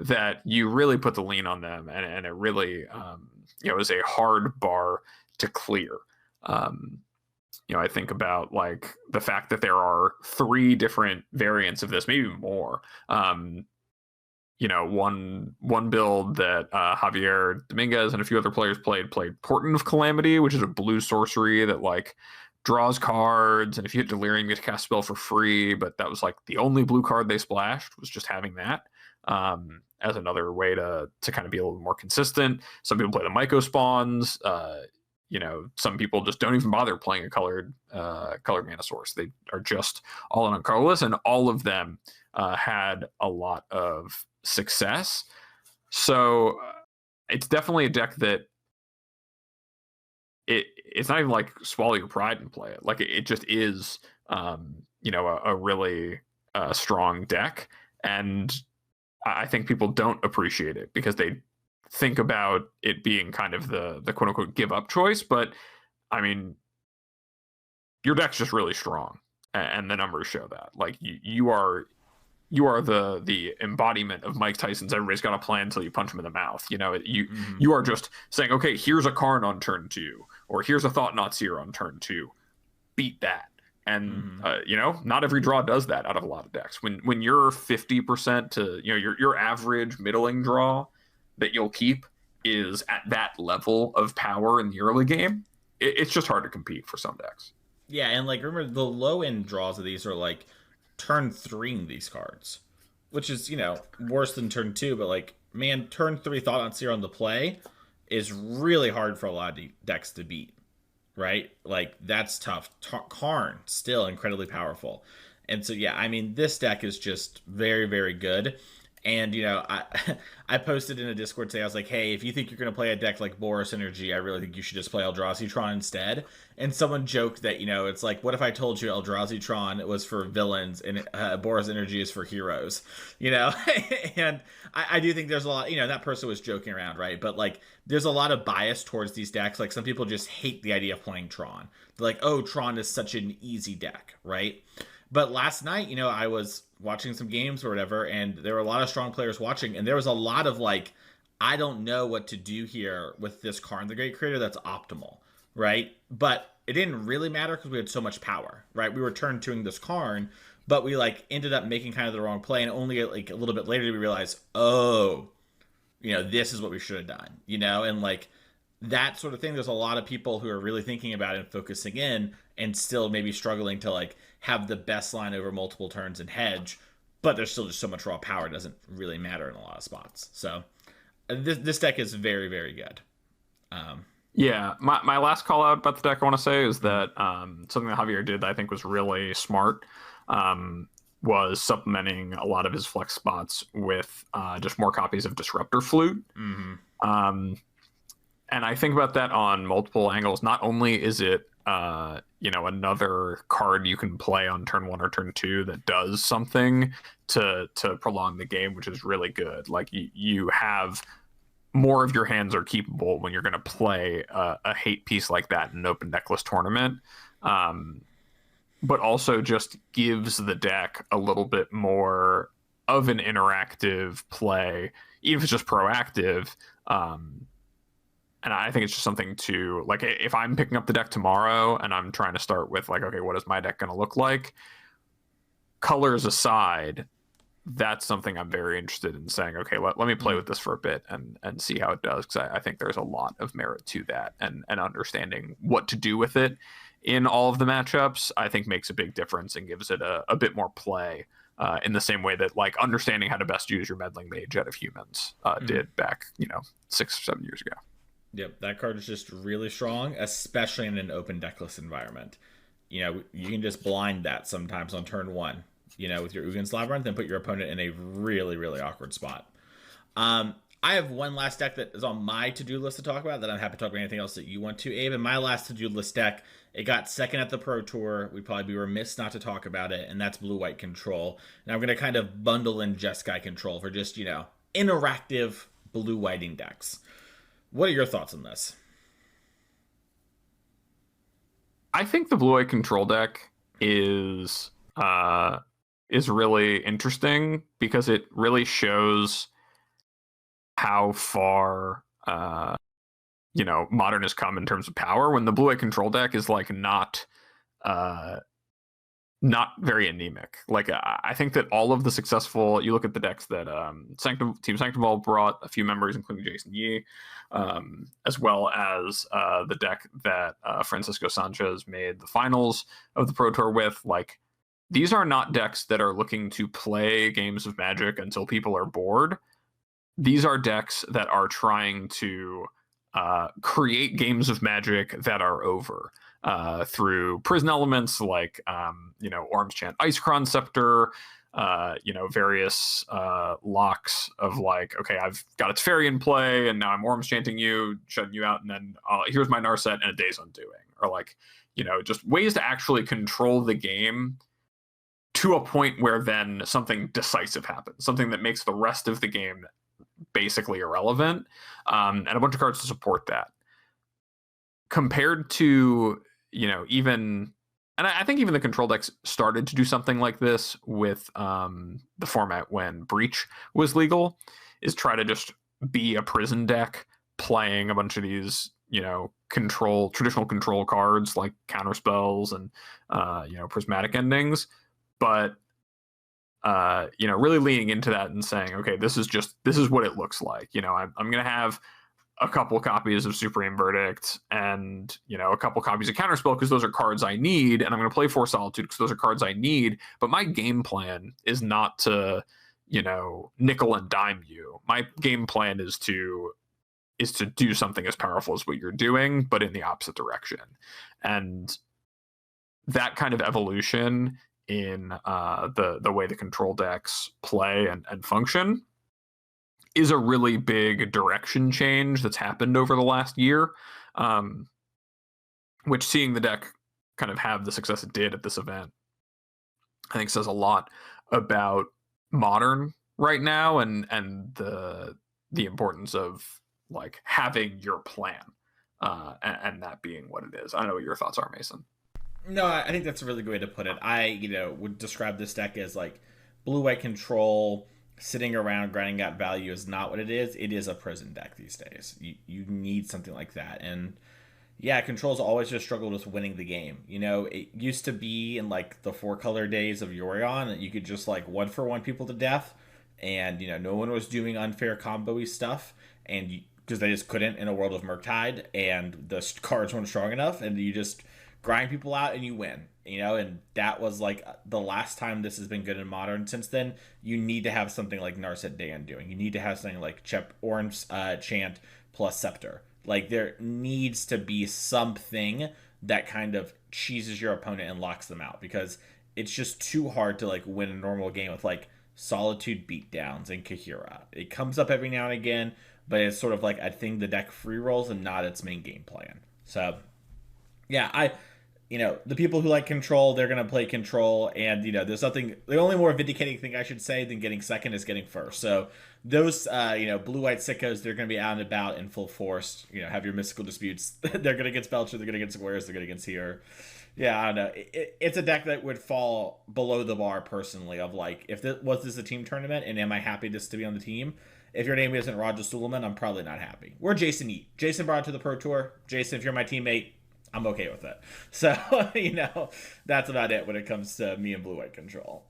that you really put the lean on them, and it really is a hard bar to clear. I think about like the fact that there are 3 different variants of this, maybe more. One build that Javier Dominguez and a few other players played Portent of Calamity, which is a blue sorcery that like draws cards, and if you hit Delirium, you get to cast a spell for free. But that was like the only blue card they splashed, was just having that as another way to kind of be a little more consistent. Some people play the Myco Spawns. Some people just don't even bother playing a colored mana source. They are just all in on colorless, and all of them had a lot of success. So it's definitely a deck that it's not even like swallow your pride and play it. Like it just is, a really strong deck, and I think people don't appreciate it because they think about it being kind of the quote unquote give up choice. But I mean, your deck's just really strong, and the numbers show that. Like you are the embodiment of Mike Tyson's everybody's got a plan until you punch him in the mouth. You are just saying, okay, here's a Karn on turn 2, or here's a Thought-Knot Seer on turn 2. Beat that. And not every draw does that out of a lot of decks. When you're 50% to your average middling draw that you'll keep is at that level of power in the early game, it's just hard to compete for some decks. Yeah, and like remember the low end draws of these are like turn 3 these cards, which is worse than turn 2. But like, man, turn 3 Thought-Knot Seer on the play is really hard for a lot of decks to beat, right? Like that's tough. Karn still incredibly powerful, and so yeah, I mean this deck is just very, very good. And I posted in a Discord today. I was like, "Hey, if you think you're gonna play a deck like Boros Energy, I really think you should just play Eldrazi Tron instead." And someone joked that it's like, "What if I told you Eldrazi Tron was for villains and Boros Energy is for heroes?" You know, and I do think there's a lot. That person was joking around, right? But like, there's a lot of bias towards these decks. Like, some people just hate the idea of playing Tron. They're like, "Oh, Tron is such an easy deck," right? But last night, I was watching some games or whatever, and there were a lot of strong players watching, and there was a lot of like, I don't know what to do here with this Karn the Great Creator that's optimal, right? But it didn't really matter because we had so much power, right? We were turn twoing this Karn, but we like ended up making kind of the wrong play, and only like a little bit later did we realize, oh, this is what we should have done, and like that sort of thing. There's a lot of people who are really thinking about it and focusing in, and still maybe struggling to like have the best line over multiple turns and hedge, but there's still just so much raw power, it doesn't really matter in a lot of spots. So this deck is very, very good. Yeah, my last call out about the deck I want to say is that something that Javier did that I think was really smart, was supplementing a lot of his flex spots with just more copies of Disruptor Flute. Mm-hmm. And I think about that on multiple angles. Not only is it another card you can play on turn 1 or turn 2 that does something to prolong the game, which is really good. Like you have more of your hands are keepable when you're going to play a hate piece like that in an open deckless tournament. But also just gives the deck a little bit more of an interactive play, even if it's just proactive. And I think it's just something to, like, if I'm picking up the deck tomorrow and I'm trying to start with, like, okay, what is my deck going to look like? Colors aside, that's something I'm very interested in saying, okay, let me play with this for a bit and see how it does. Because I think there's a lot of merit to that. And understanding what to do with it in all of the matchups, I think makes a big difference and gives it a bit more play. In the same way that, like, understanding how to best use your Meddling Mage out of Humans did back, 6 or 7 years ago. Yep, that card is just really strong, especially in an open deckless environment. You can just blind that sometimes on turn 1, with your Ugin's Labyrinth, and put your opponent in a really, really awkward spot. I have one last deck that is on my to-do list to talk about that I'm happy to talk about anything else that you want to, Abe. And my last to-do list deck, it got second at the Pro Tour. We'd probably be remiss not to talk about it, and that's Blue-White Control. And I'm going to kind of bundle in Jeskai Control for just, interactive blue-whiting decks. What are your thoughts on this? I think the Blue-White Control deck is really interesting because it really shows how far Modern has come in terms of power. When the Blue-White Control deck is like not very anemic. Like, I think that all of the successful, you look at the decks that Team Sanctum brought a few members, including Jason Yee, as well as the deck that Francisco Sanchez made the finals of the Pro Tour with. Like, these are not decks that are looking to play games of Magic until people are bored. These are decks that are trying to create games of Magic that are over. Through prison elements like Orm's Chant Icecrown Scepter, various locks of like, okay, I've got its fairy in play and now I'm Orm's Chanting you, shutting you out, and then here's my Narset and a Day's Undoing. Or like, just ways to actually control the game to a point where then something decisive happens, something that makes the rest of the game basically irrelevant, and a bunch of cards to support that. Compared to even, and I think even the control decks started to do something like this with the format when Breach was legal, is try to just be a prison deck playing a bunch of these traditional control cards like counter spells and prismatic endings, but really leaning into that and saying, okay, this is what it looks like. I'm gonna have a couple copies of Supreme Verdict and a couple copies of Counterspell because those are cards I need, and I'm going to play Force Solitude because those are cards I need. But my game plan is not to nickel and dime you. My game plan is to do something as powerful as what you're doing, but in the opposite direction. And that kind of evolution in the way the control decks play and function is a really big direction change that's happened over the last year, which seeing the deck kind of have the success it did at this event, I think says a lot about Modern right now, and the importance of like having your plan, and that being what it is. I don't know what your thoughts are, Mason. No, I think that's a really good way to put it. I, would describe this deck as like blue-white control. Sitting around grinding out value is not what it is. It is a prison deck these days. You need something like that. And yeah, control's always just struggled with winning the game. It used to be in like the 4-color days of Yorion that you could just like 1-for-1 people to death, and no one was doing unfair combo-y stuff, and because they just couldn't in a world of Murktide, and the cards weren't strong enough, and you just grind people out and you win. And that was like the last time this has been good in Modern. Since then, you need to have something like Narset Dayan doing. You need to have something like Orange Chant plus Scepter. Like, there needs to be something that kind of cheeses your opponent and locks them out, because it's just too hard to like win a normal game with like Solitude Beatdowns and Kahira. It comes up every now and again, but it's sort of like a thing the deck free rolls and not its main game plan. So yeah, the people who like control, they're going to play control. And, there's nothing, the only more vindicating thing I should say than getting second is getting first. So those, blue-white sickos, they're going to be out and about in full force, have your mystical disputes. They're going against Belcher, they're going against Squares, they're going against here. Yeah, I don't know. It's a deck that would fall below the bar personally of like, if this was a team tournament and am I happy just to be on the team? If your name isn't Roger Suleiman, I'm probably not happy. We're Jason Eat. Jason brought it to the Pro Tour. Jason, if you're my teammate, I'm okay with it. So, that's about it when it comes to me and blue-white control.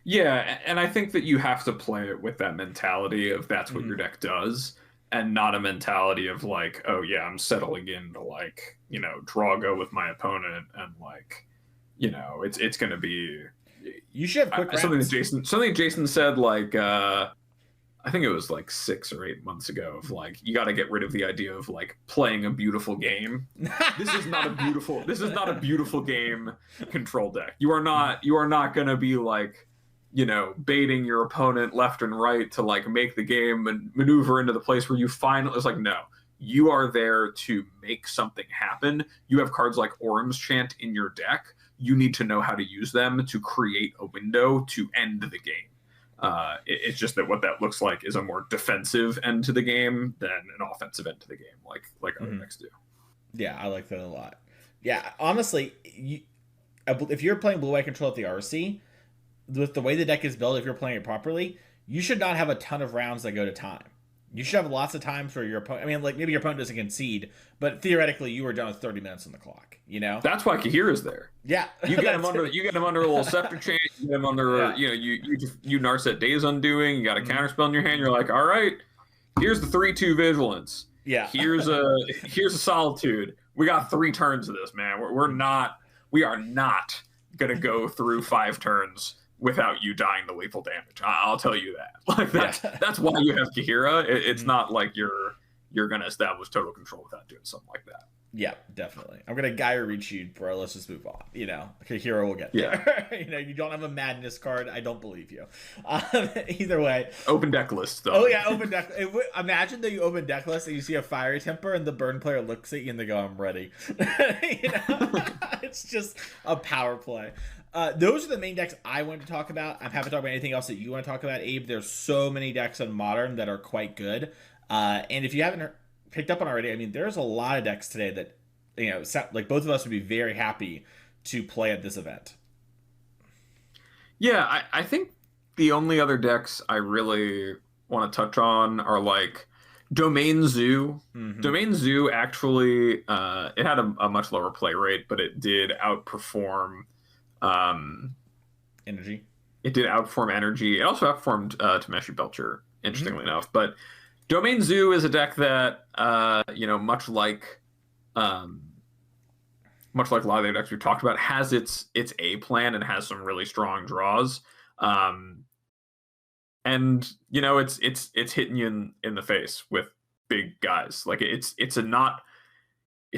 Yeah, and I think that you have to play it with that mentality of that's what your deck does, and not a mentality of like, oh yeah, I'm settling in to like, draw go with my opponent, and like, it's going to be. You should have quick something Jason said, like, I think it was like 6 or 8 months ago, of like, you got to get rid of the idea of like playing a beautiful game. This is not a beautiful game control deck. You are not going to be like, baiting your opponent left and right to like make the game and maneuver into the place where you finally, it's like, no, you are there to make something happen. You have cards like Orim's Chant in your deck. You need to know how to use them to create a window to end the game. It's just that what that looks like is a more defensive end to the game than an offensive end to the game, like other decks do. Yeah, I like that a lot. Yeah, honestly, if you're playing blue-white control at the RC, with the way the deck is built, if you're playing it properly, you should not have a ton of rounds that go to time. You should have lots of times where your opponent, like maybe your opponent doesn't concede, but theoretically you were done with 30 minutes on the clock, That's why Kahira's there. Yeah. You get him under a little Scepter Chain, you get him under, you Narset Days Undoing, you got a counterspell in your hand, you're like, all right, here's the 3/2 Vigilance. Yeah. Here's a Solitude. We got 3 turns of this, man. We are not going to go through 5 turns without you dying to lethal damage. I'll tell you that. Like that's why you have Kahira. It's not like you're gonna establish total control without doing something like that. Yeah, definitely. I'm gonna Gaia Reach you, bro. Let's just move on. Kahira will get there. You don't have a madness card. I don't believe you. Either way. Open deck list though. Oh yeah, open deck. Imagine that you open deck list and you see a Fiery Temper and the burn player looks at you and they go, "I'm ready." It's just a power play. Those are the main decks I want to talk about. I'm happy to talk about anything else that you want to talk about, Abe. There's so many decks on Modern that are quite good. And if you haven't picked up on already, I mean, there's a lot of decks today that, like both of us would be very happy to play at this event. Yeah, I think the only other decks I really want to touch on are like Domain Zoo. Domain Zoo actually, it had a much lower play rate, but it did outperform Energy. It did outperform Energy. It also outperformed Tameshi Belcher, interestingly enough. But Domain Zoo is a deck that, much like a lot of the decks we've talked about, has its A plan and has some really strong draws. And it's hitting you in the face with big guys. Like it's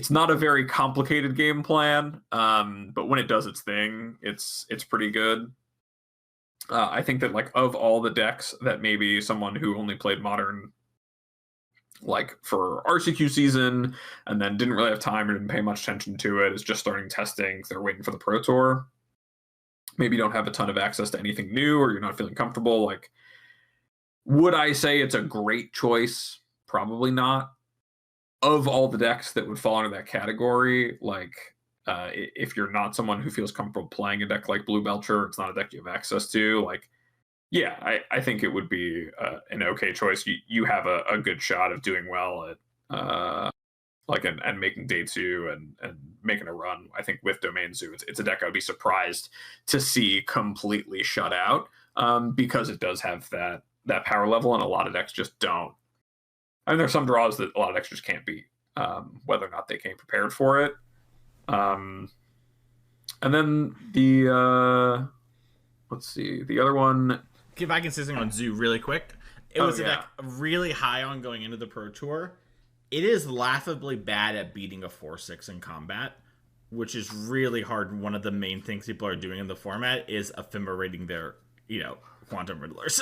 not a very complicated game plan, but when it does its thing, it's pretty good. I think that like of all the decks that maybe someone who only played Modern like for RCQ season and then didn't really have time or didn't pay much attention to it, is just starting testing, they're waiting for the Pro Tour, maybe don't have a ton of access to anything new, or you're not feeling comfortable, like, would I say it's a great choice? Probably not. Of all the decks that would fall under that category, like, if you're not someone who feels comfortable playing a deck like Blue Belcher, it's not a deck you have access to, like, yeah, I think it would be an okay choice. You have a good shot of doing well at like and making day two and making a run. I think with Domain Zoo, it's a deck I would be surprised to see completely shut out, because it does have that power level, and a lot of decks just don't. I mean, there's some draws that a lot of decks just can't beat, whether or not they came prepared for it. And then the let's see, the other one. If I can say something on Zoo really quick, it was a deck really high on going into the Pro Tour. It is laughably bad at beating a 4/6 in combat, which is really hard. One of the main things people are doing in the format is ephemerating their, Quantum Riddlers.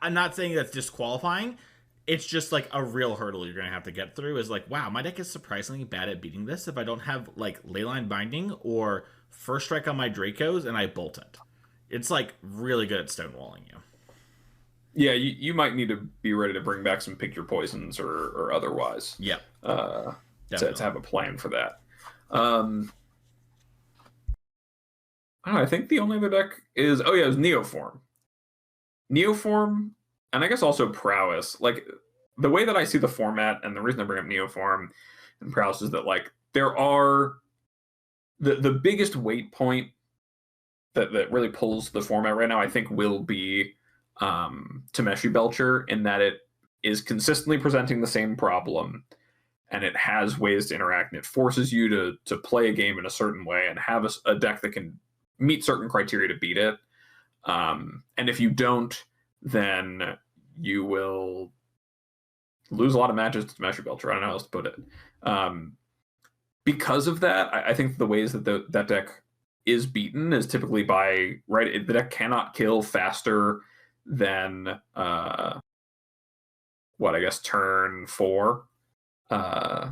I'm not saying that's disqualifying. It's just like a real hurdle you're going to have to get through, is like, wow, my deck is surprisingly bad at beating this if I don't have like Leyline Binding or First Strike on my Dracos and I bolt it. It's like really good at stonewalling you. Yeah, you might need to be ready to bring back some Pick Your Poisons or otherwise. Yeah. To have a plan for that. I don't know, I think the only other deck is Neoform. Neoform, and I guess also Prowess. Like, the way that I see the format, and the reason I bring up Neoform and Prowess, is that like there are the biggest weight point that really pulls the format right now, I think, will be Tameshi Belcher, in that it is consistently presenting the same problem, and it has ways to interact, and it forces you to play a game in a certain way and have a deck that can meet certain criteria to beat it. And if you don't, then you will lose a lot of matches to Tameshi Belcher. I don't know how else to put it. Because of that, I think the ways that that deck is beaten is typically by, right, the deck cannot kill faster than turn 4. Yeah,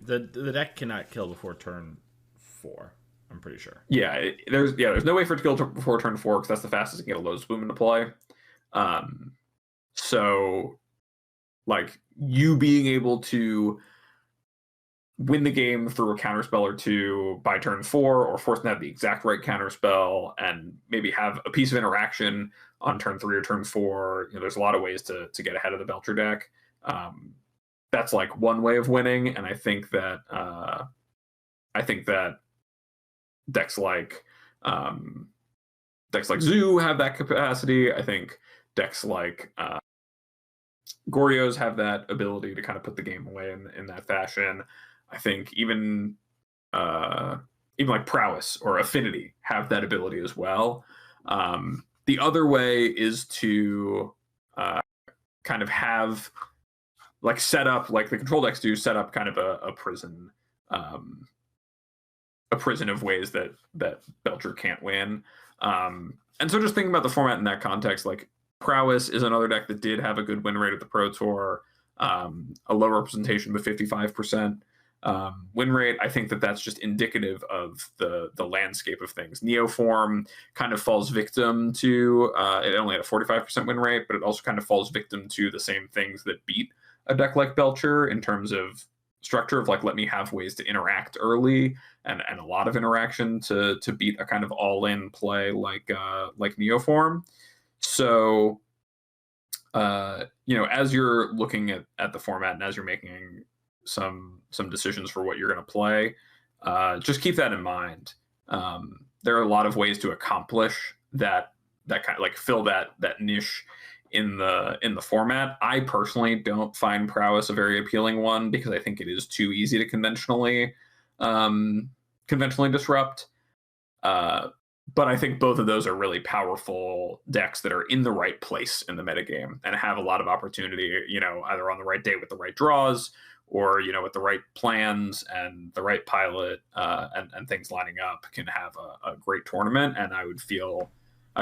the deck cannot kill before turn 4. I'm pretty sure. There's no way for it to kill before turn 4, because that's the fastest it can get a Lotus Bloom into play. So, like, you being able to win the game through a counterspell or two by turn 4, or force them to have the exact right counterspell, and maybe have a piece of interaction on turn 3 or turn 4. There's a lot of ways to get ahead of the Belcher deck. That's like one way of winning, and I think that decks like Zoo have that capacity. I think decks like Goryo's have that ability to kind of put the game away in that fashion. I think even like Prowess or Affinity have that ability as well. The other way is to kind of have like set up, like the control decks do, set up kind of a prison of ways that Belcher can't win. And so just thinking about the format in that context, like Prowess is another deck that did have a good win rate at the Pro Tour, a low representation but 55% win rate. I think that's just indicative of the landscape of things. Neoform kind of falls victim to, it only had a 45% win rate, but it also kind of falls victim to the same things that beat a deck like Belcher in terms of structure, of like, let me have ways to interact early and a lot of interaction to beat a kind of all-in play like Neoform. So as you're looking at the format and as you're making some decisions for what you're going to play, just keep that in mind. There are a lot of ways to accomplish that kind of like fill that niche in the format. I personally don't find Prowess a very appealing one, because I think it is too easy to conventionally disrupt. But I think both of those are really powerful decks that are in the right place in the metagame and have a lot of opportunity, either on the right day with the right draws, or, with the right plans and the right pilot and things lining up, can have a great tournament. And I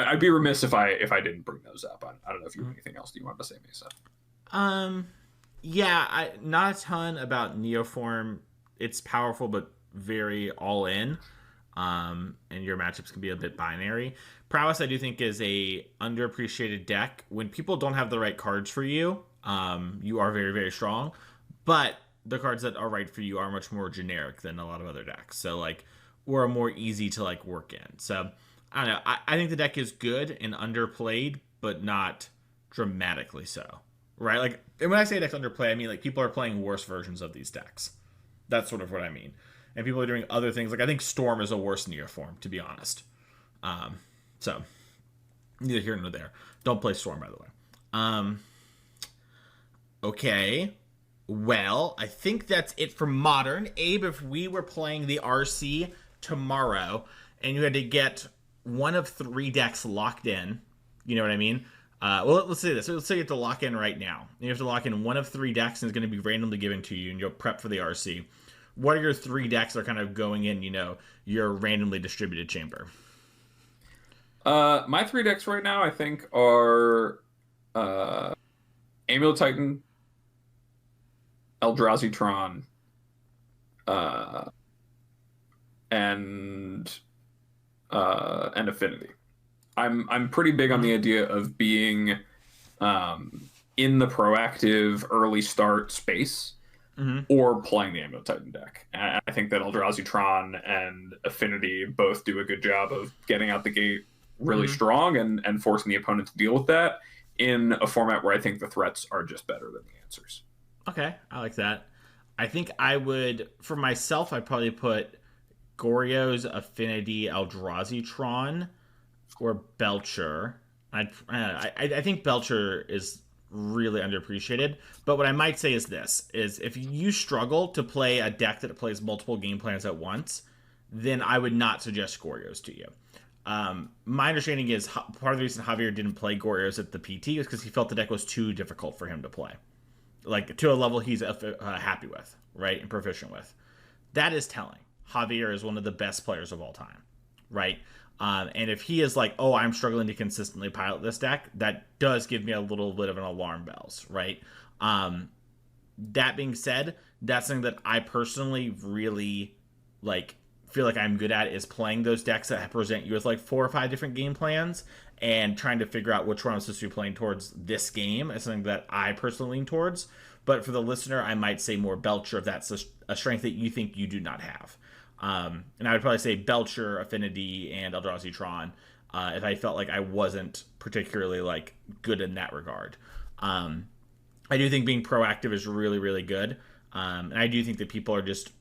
I'd be remiss if I didn't bring those up. I don't know if you have anything else that you wanted to say, Mesa. Yeah, not a ton about Neoform. It's powerful, but very all in. And your matchups can be a bit binary. Prowess, I do think, is a underappreciated deck. When people don't have the right cards for you, you are very, very strong. But the cards that are right for you are much more generic than a lot of other decks. So, like, or are more easy to, like, work in. So, I don't know. I think the deck is good and underplayed, but not dramatically so. Right? Like, and when I say deck's underplayed, I mean, like, people are playing worse versions of these decks. That's sort of what I mean. And people are doing other things. Like, I think Storm is a worse Neoform, to be honest. So, neither here nor there. Don't play Storm, by the way. Okay. Well, I think that's it for Modern. Abe, if we were playing the RC tomorrow and you had to get one of 3 decks locked in, you know what I mean? Well, let's say this. Let's say you have to lock in right now. You have to lock in one of 3 decks and it's going to be randomly given to you and you'll prep for the RC. What are your 3 decks that are kind of going in, your randomly distributed chamber? My 3 decks right now, I think, are Amulet Titan, Eldrazi Tron, and Affinity. I'm pretty big on the idea of being in the proactive early start space, or playing the Amulet Titan deck. And I think that Eldrazi Tron and Affinity both do a good job of getting out the gate really strong and forcing the opponent to deal with that in a format where I think the threats are just better than the answers. Okay, I like that. I think I would, for myself, I'd probably put Goryo's, Affinity, Eldrazi Tron, or Belcher. I think Belcher is really underappreciated. But what I might say is this, is if you struggle to play a deck that plays multiple game plans at once, then I would not suggest Goryo's to you. My understanding is part of the reason Javier didn't play Goryo's at the PT is because he felt the deck was too difficult for him to play. Like, to a level he's happy with, right, and proficient with. That is telling. Javier is one of the best players of all time, right? And if he is like, oh, I'm struggling to consistently pilot this deck, that does give me a little bit of an alarm bells, right? That being said, that's something that I personally really, feel like I'm good at, is playing those decks that present you with, 4 or 5 different game plans and trying to figure out which one I'm supposed to be playing towards this game is something that I personally lean towards. But for the listener, I might say more Belcher if that's a strength that you think you do not have. And I would probably say Belcher, Affinity, and Eldrazi Tron if I felt like I wasn't particularly good in that regard. I do think being proactive is really, really good. And I do think that people are just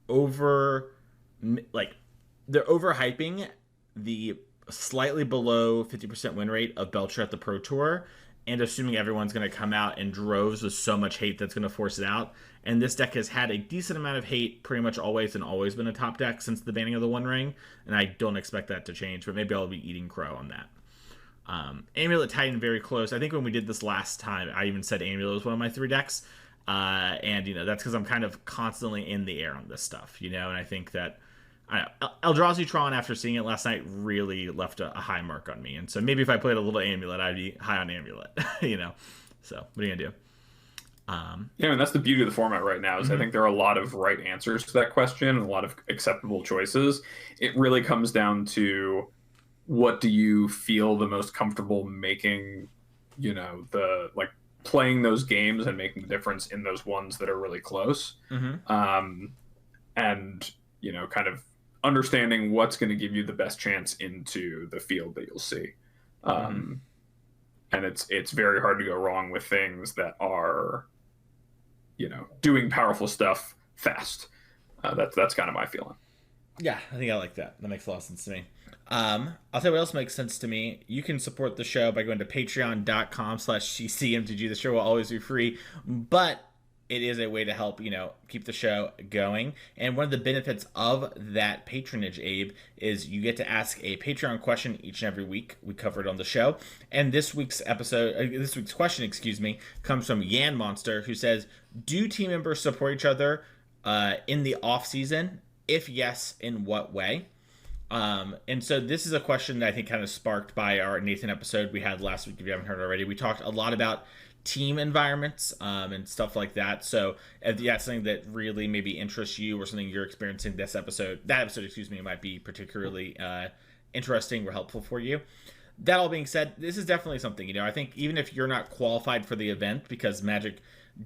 they're overhyping the slightly below 50% win rate of Belcher at the Pro Tour and assuming everyone's going to come out in droves with so much hate that's going to force it out. And this deck has had a decent amount of hate pretty much always and always been a top deck since the banning of the One Ring, and I don't expect that to change, but maybe I'll be eating crow on that. Amulet Titan, very close. I think when we did this last time, I even said Amulet was one of my 3 decks, and that's because I'm kind of constantly in the air on this stuff, and I think that Eldrazi Tron, after seeing it last night, really left a high mark on me. And so maybe if I played a little Amulet, I'd be high on Amulet, So what are you going to do? Yeah, and that's the beauty of the format right now is I think there are a lot of right answers to that question and a lot of acceptable choices. It really comes down to what do you feel the most comfortable making, playing those games and making the difference in those ones that are really close. And, kind of understanding what's going to give you the best chance into the field that you'll see. And it's very hard to go wrong with things that are, doing powerful stuff fast. That's kind of my feeling. Yeah, I think I like that. That makes a lot of sense to me. I'll tell you what else makes sense to me. You can support the show by going to patreon.com/ccmtg. The show will always be free, but it is a way to help, keep the show going. And one of the benefits of that patronage, Abe, is you get to ask a Patreon question each and every week. We cover it on the show. And this week's question, comes from Yan Monster, who says, do team members support each other in the off season? If yes, in what way? And so this is a question that I think kind of sparked by our Nathan episode we had last week. If you haven't heard already, we talked a lot about team environments and stuff like that. So if that's something that really maybe interests you or something you're experiencing that episode, excuse me, might be particularly interesting or helpful for you. That all being said, this is definitely something, I think even if you're not qualified for the event, because Magic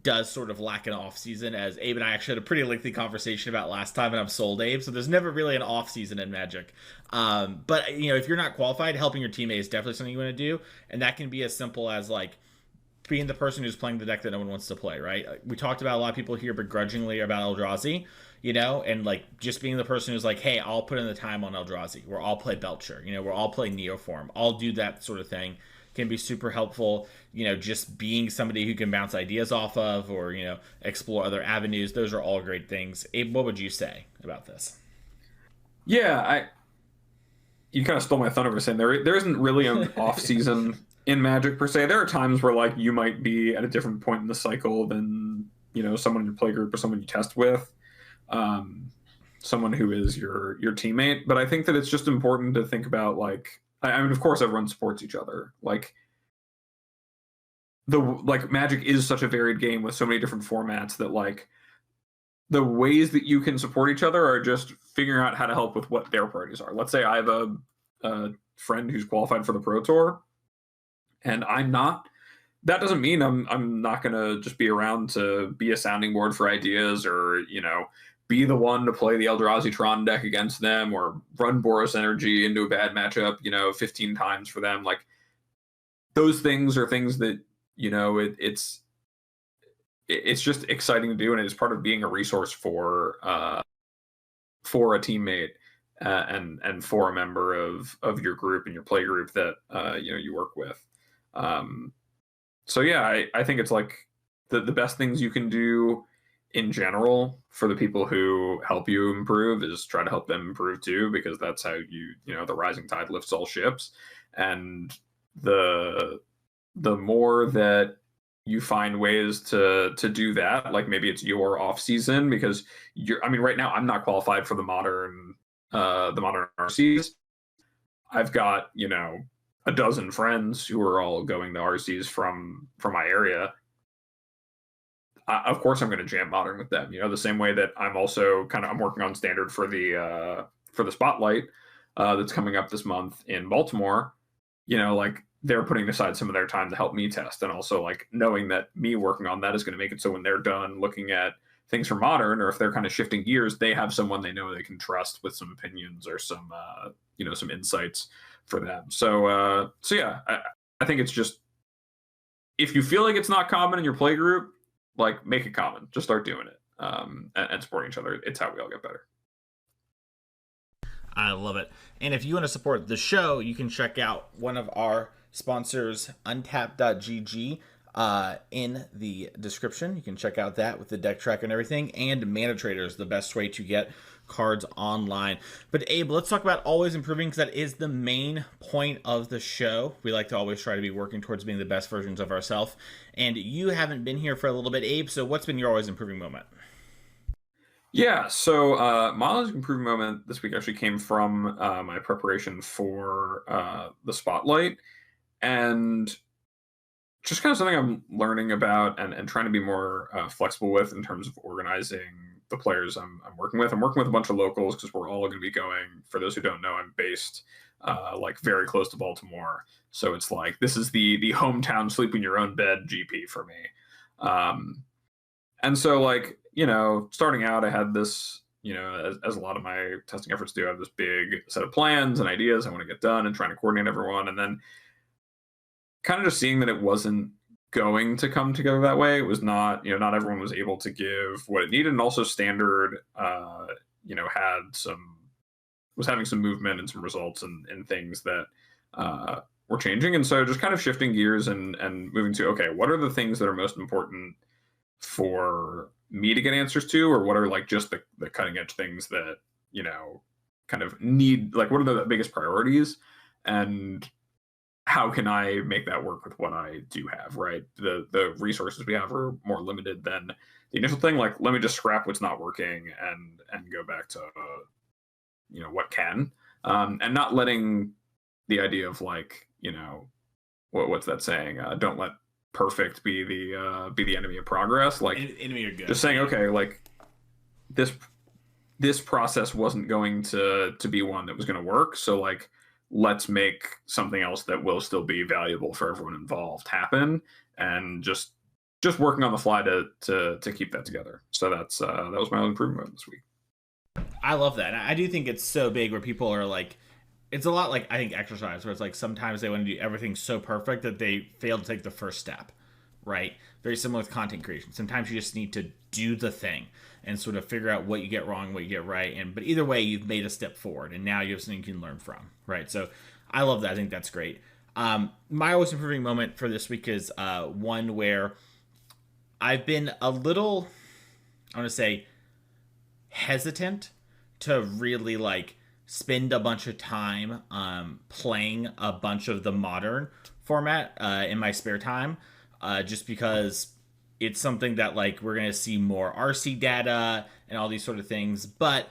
does sort of lack an off season, as Abe and I actually had a pretty lengthy conversation about last time, and I'm sold Abe, so there's never really an off season in Magic. But if you're not qualified, helping your teammate is definitely something you want to do, and that can be as simple as like being the person who's playing the deck that no one wants to play, right? We talked about a lot of people here begrudgingly about Eldrazi, and like just being the person who's like, hey, I'll put in the time on Eldrazi, or I'll play Belcher, we're all playing Neoform. I'll do that sort of thing. Can be super helpful, just being somebody who can bounce ideas off of, or, explore other avenues. Those are all great things. Abe, what would you say about this? Yeah, you kind of stole my thunder by saying there isn't really an off season in Magic per se. There are times where like you might be at a different point in the cycle than someone in your play group or someone you test with, someone who is your teammate. But I think that it's just important to think about like, I mean, of course, everyone supports each other. Like Magic is such a varied game with so many different formats that like the ways that you can support each other are just figuring out how to help with what their priorities are. Let's say I have a friend who's qualified for the Pro Tour, and I'm not. That doesn't mean I'm not gonna just be around to be a sounding board for ideas, or be the one to play the Eldrazi Tron deck against them, or run Boros Energy into a bad matchup 15 times for them. Like those things are things that it's just exciting to do, and it's part of being a resource for a teammate and for a member of your group and your play group that you work with. So yeah, I think it's like the best things you can do in general for the people who help you improve is try to help them improve too, because that's how the rising tide lifts all ships. And the more that you find ways to do that, like maybe it's your off season, because right now I'm not qualified for the modern RCs. I've got a dozen friends who are all going to RCs from my area. Of course I'm going to jam modern with them, the same way that I'm also I'm working on standard for the spotlight that's coming up this month in Baltimore. Like they're putting aside some of their time to help me test, and also like knowing that me working on that is going to make it so when they're done looking at things for modern, or if they're kind of shifting gears, they have someone they know they can trust with some opinions or some some insights for them. So yeah, I think it's just, if you feel like it's not common in your play group, like make it common. Just start doing it and supporting each other. It's how we all get better. I love it. And if you want to support the show, you can check out one of our sponsors, Untapped.gg, in the description. You can check out that with the deck tracker and everything. And Mana Trader is the best way to get cards online. But Abe, let's talk about always improving, because that is the main point of the show. We like to always try to be working towards being the best versions of ourselves. And you haven't been here for a little bit, Abe, so what's been your always improving moment? Yeah, so my always improving moment this week actually came from my preparation for the Spotlight, and just kind of something I'm learning about and trying to be more flexible with in terms of organizing the players I'm working with. I'm working with a bunch of locals because we're all going to be going. For those who don't know, I'm based like very close to Baltimore, so it's like this is the hometown sleep in your own bed GP for me. And so like starting out, I had this as a lot of my testing efforts do, I have this big set of plans and ideas I want to get done and trying to coordinate everyone, and then kind of just seeing that it wasn't going to come together that way. It was not, not everyone was able to give what it needed. And also standard, was having some movement and some results and things that were changing. And so just kind of shifting gears and moving to, okay, what are the things that are most important for me to get answers to, or what are like just the cutting edge things that, kind of need, like, what are the biggest priorities, and how can I make that work with what I do have, right? The resources we have are more limited than the initial thing. Like, let me just scrap what's not working and go back to, what can. and not letting the idea of like, what's that saying? Don't let perfect be the enemy of progress. Like, enemy are good. Just saying, okay, like this process wasn't going to be one that was going to work. So like, let's make something else that will still be valuable for everyone involved happen, and just working on the fly to keep that together. So that was my own improvement this week. I love that. I do think it's so big where people are like, it's a lot like, I think, exercise, where it's like sometimes they want to do everything so perfect that they fail to take the first step, right? Very similar with content creation. Sometimes you just need to do the thing and sort of figure out what you get wrong, what you get right. But either way, you've made a step forward, and now you have something you can learn from, right? So I love that. I think that's great. My always improving moment for this week is one where I've been a little, I want to say, hesitant to really like spend a bunch of time playing a bunch of the modern format in my spare time, just because it's something that like we're gonna see more RC data and all these sort of things. But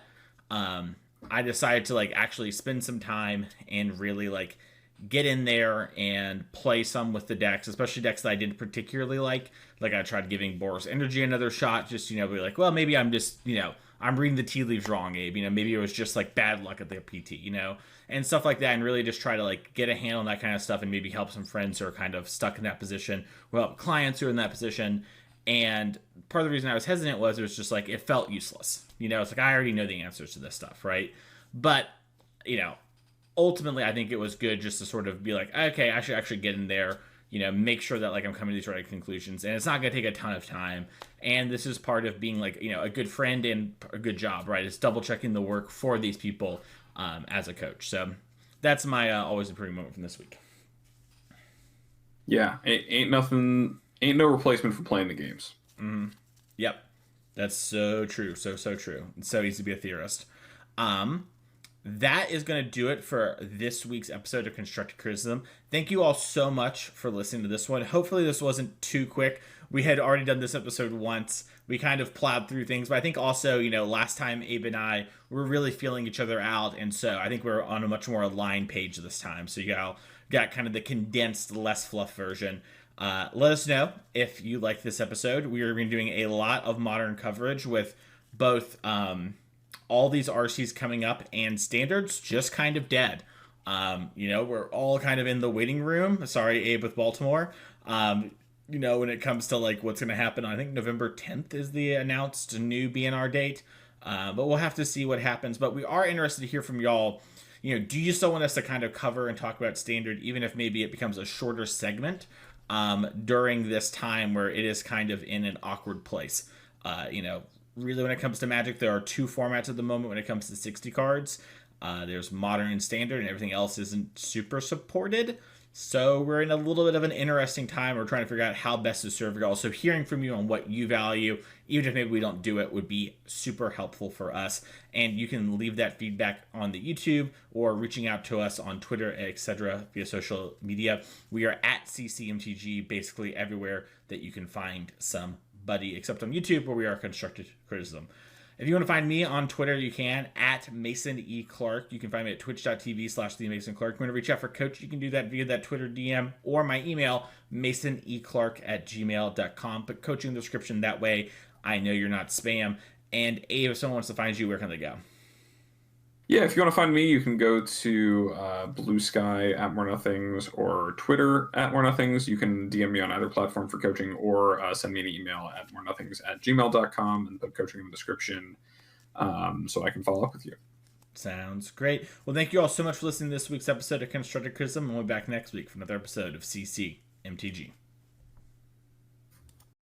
I decided to like actually spend some time and really like get in there and play some with the decks, especially decks that I didn't particularly like. Like I tried giving Boros Energy another shot, just be like, well, maybe I'm just I'm reading the tea leaves wrong, Abe. Maybe it was just like bad luck at the PT, and stuff like that, and really just try to like get a handle on that kind of stuff and maybe help some friends who are kind of stuck in that position, well, clients who are in that position. And part of the reason I was hesitant was it was just like it felt useless. It's like I already know the answers to this stuff, right? But ultimately, I think it was good just to sort of be like, okay, I should actually get in there, make sure that like I'm coming to these right conclusions, and it's not going to take a ton of time. And this is part of being like, a good friend and a good job, right? It's double checking the work for these people as a coach. So that's my always improving moment from this week. Yeah, ain't no replacement for playing the games. Mm-hmm. Yep, that's so true, so true. It's so easy to be a theorist. That is going to do it for this week's episode of Constructive Criticism. Thank you all so much for listening to this one. Hopefully this wasn't too quick. We had already done this episode once. We kind of plowed through things, but I think also, last time Abe and I were really feeling each other out, and so I think we're on a much more aligned page this time. So you got kind of the condensed, less fluff version. Let us know if you like this episode. We are going to be doing a lot of modern coverage with both all these RCs coming up and standards just kind of dead. We're all kind of in the waiting room. Sorry, Abe with Baltimore. When it comes to like what's going to happen, I think November 10th is the announced new BNR date. But we'll have to see what happens. But we are interested to hear from y'all. Do you still want us to kind of cover and talk about standard, even if maybe it becomes a shorter segment during this time where it is kind of in an awkward place? Really, when it comes to Magic, there are two formats at the moment when it comes to 60 cards. There's Modern and Standard, and everything else isn't super supported. So we're in a little bit of an interesting time. We're trying to figure out how best to serve y'all. So hearing from you on what you value, even if maybe we don't do it, would be super helpful for us. And you can leave that feedback on the YouTube or reaching out to us on Twitter, etc. via social media. We are at CCMTG basically everywhere that you can find somebody, except on YouTube where we are Constructive Criticism. If you want to find me on Twitter, you can, at Mason E. Clark. You can find me at twitch.tv/TheMasonClark. If you want to reach out for coach, you can do that via that Twitter DM or my email, masoneclark@gmail.com. Put coaching in the description. That way I know you're not spam. And Abe, if someone wants to find you, where can they go? Yeah, if you want to find me, you can go to Blue Sky at More Nothings or Twitter at More Nothings. You can DM me on either platform for coaching or send me an email at morenothings@gmail.com and put coaching in the description so I can follow up with you. Sounds great. Well, thank you all so much for listening to this week's episode of Constructive Criticism, and we'll be back next week for another episode of CCMTG.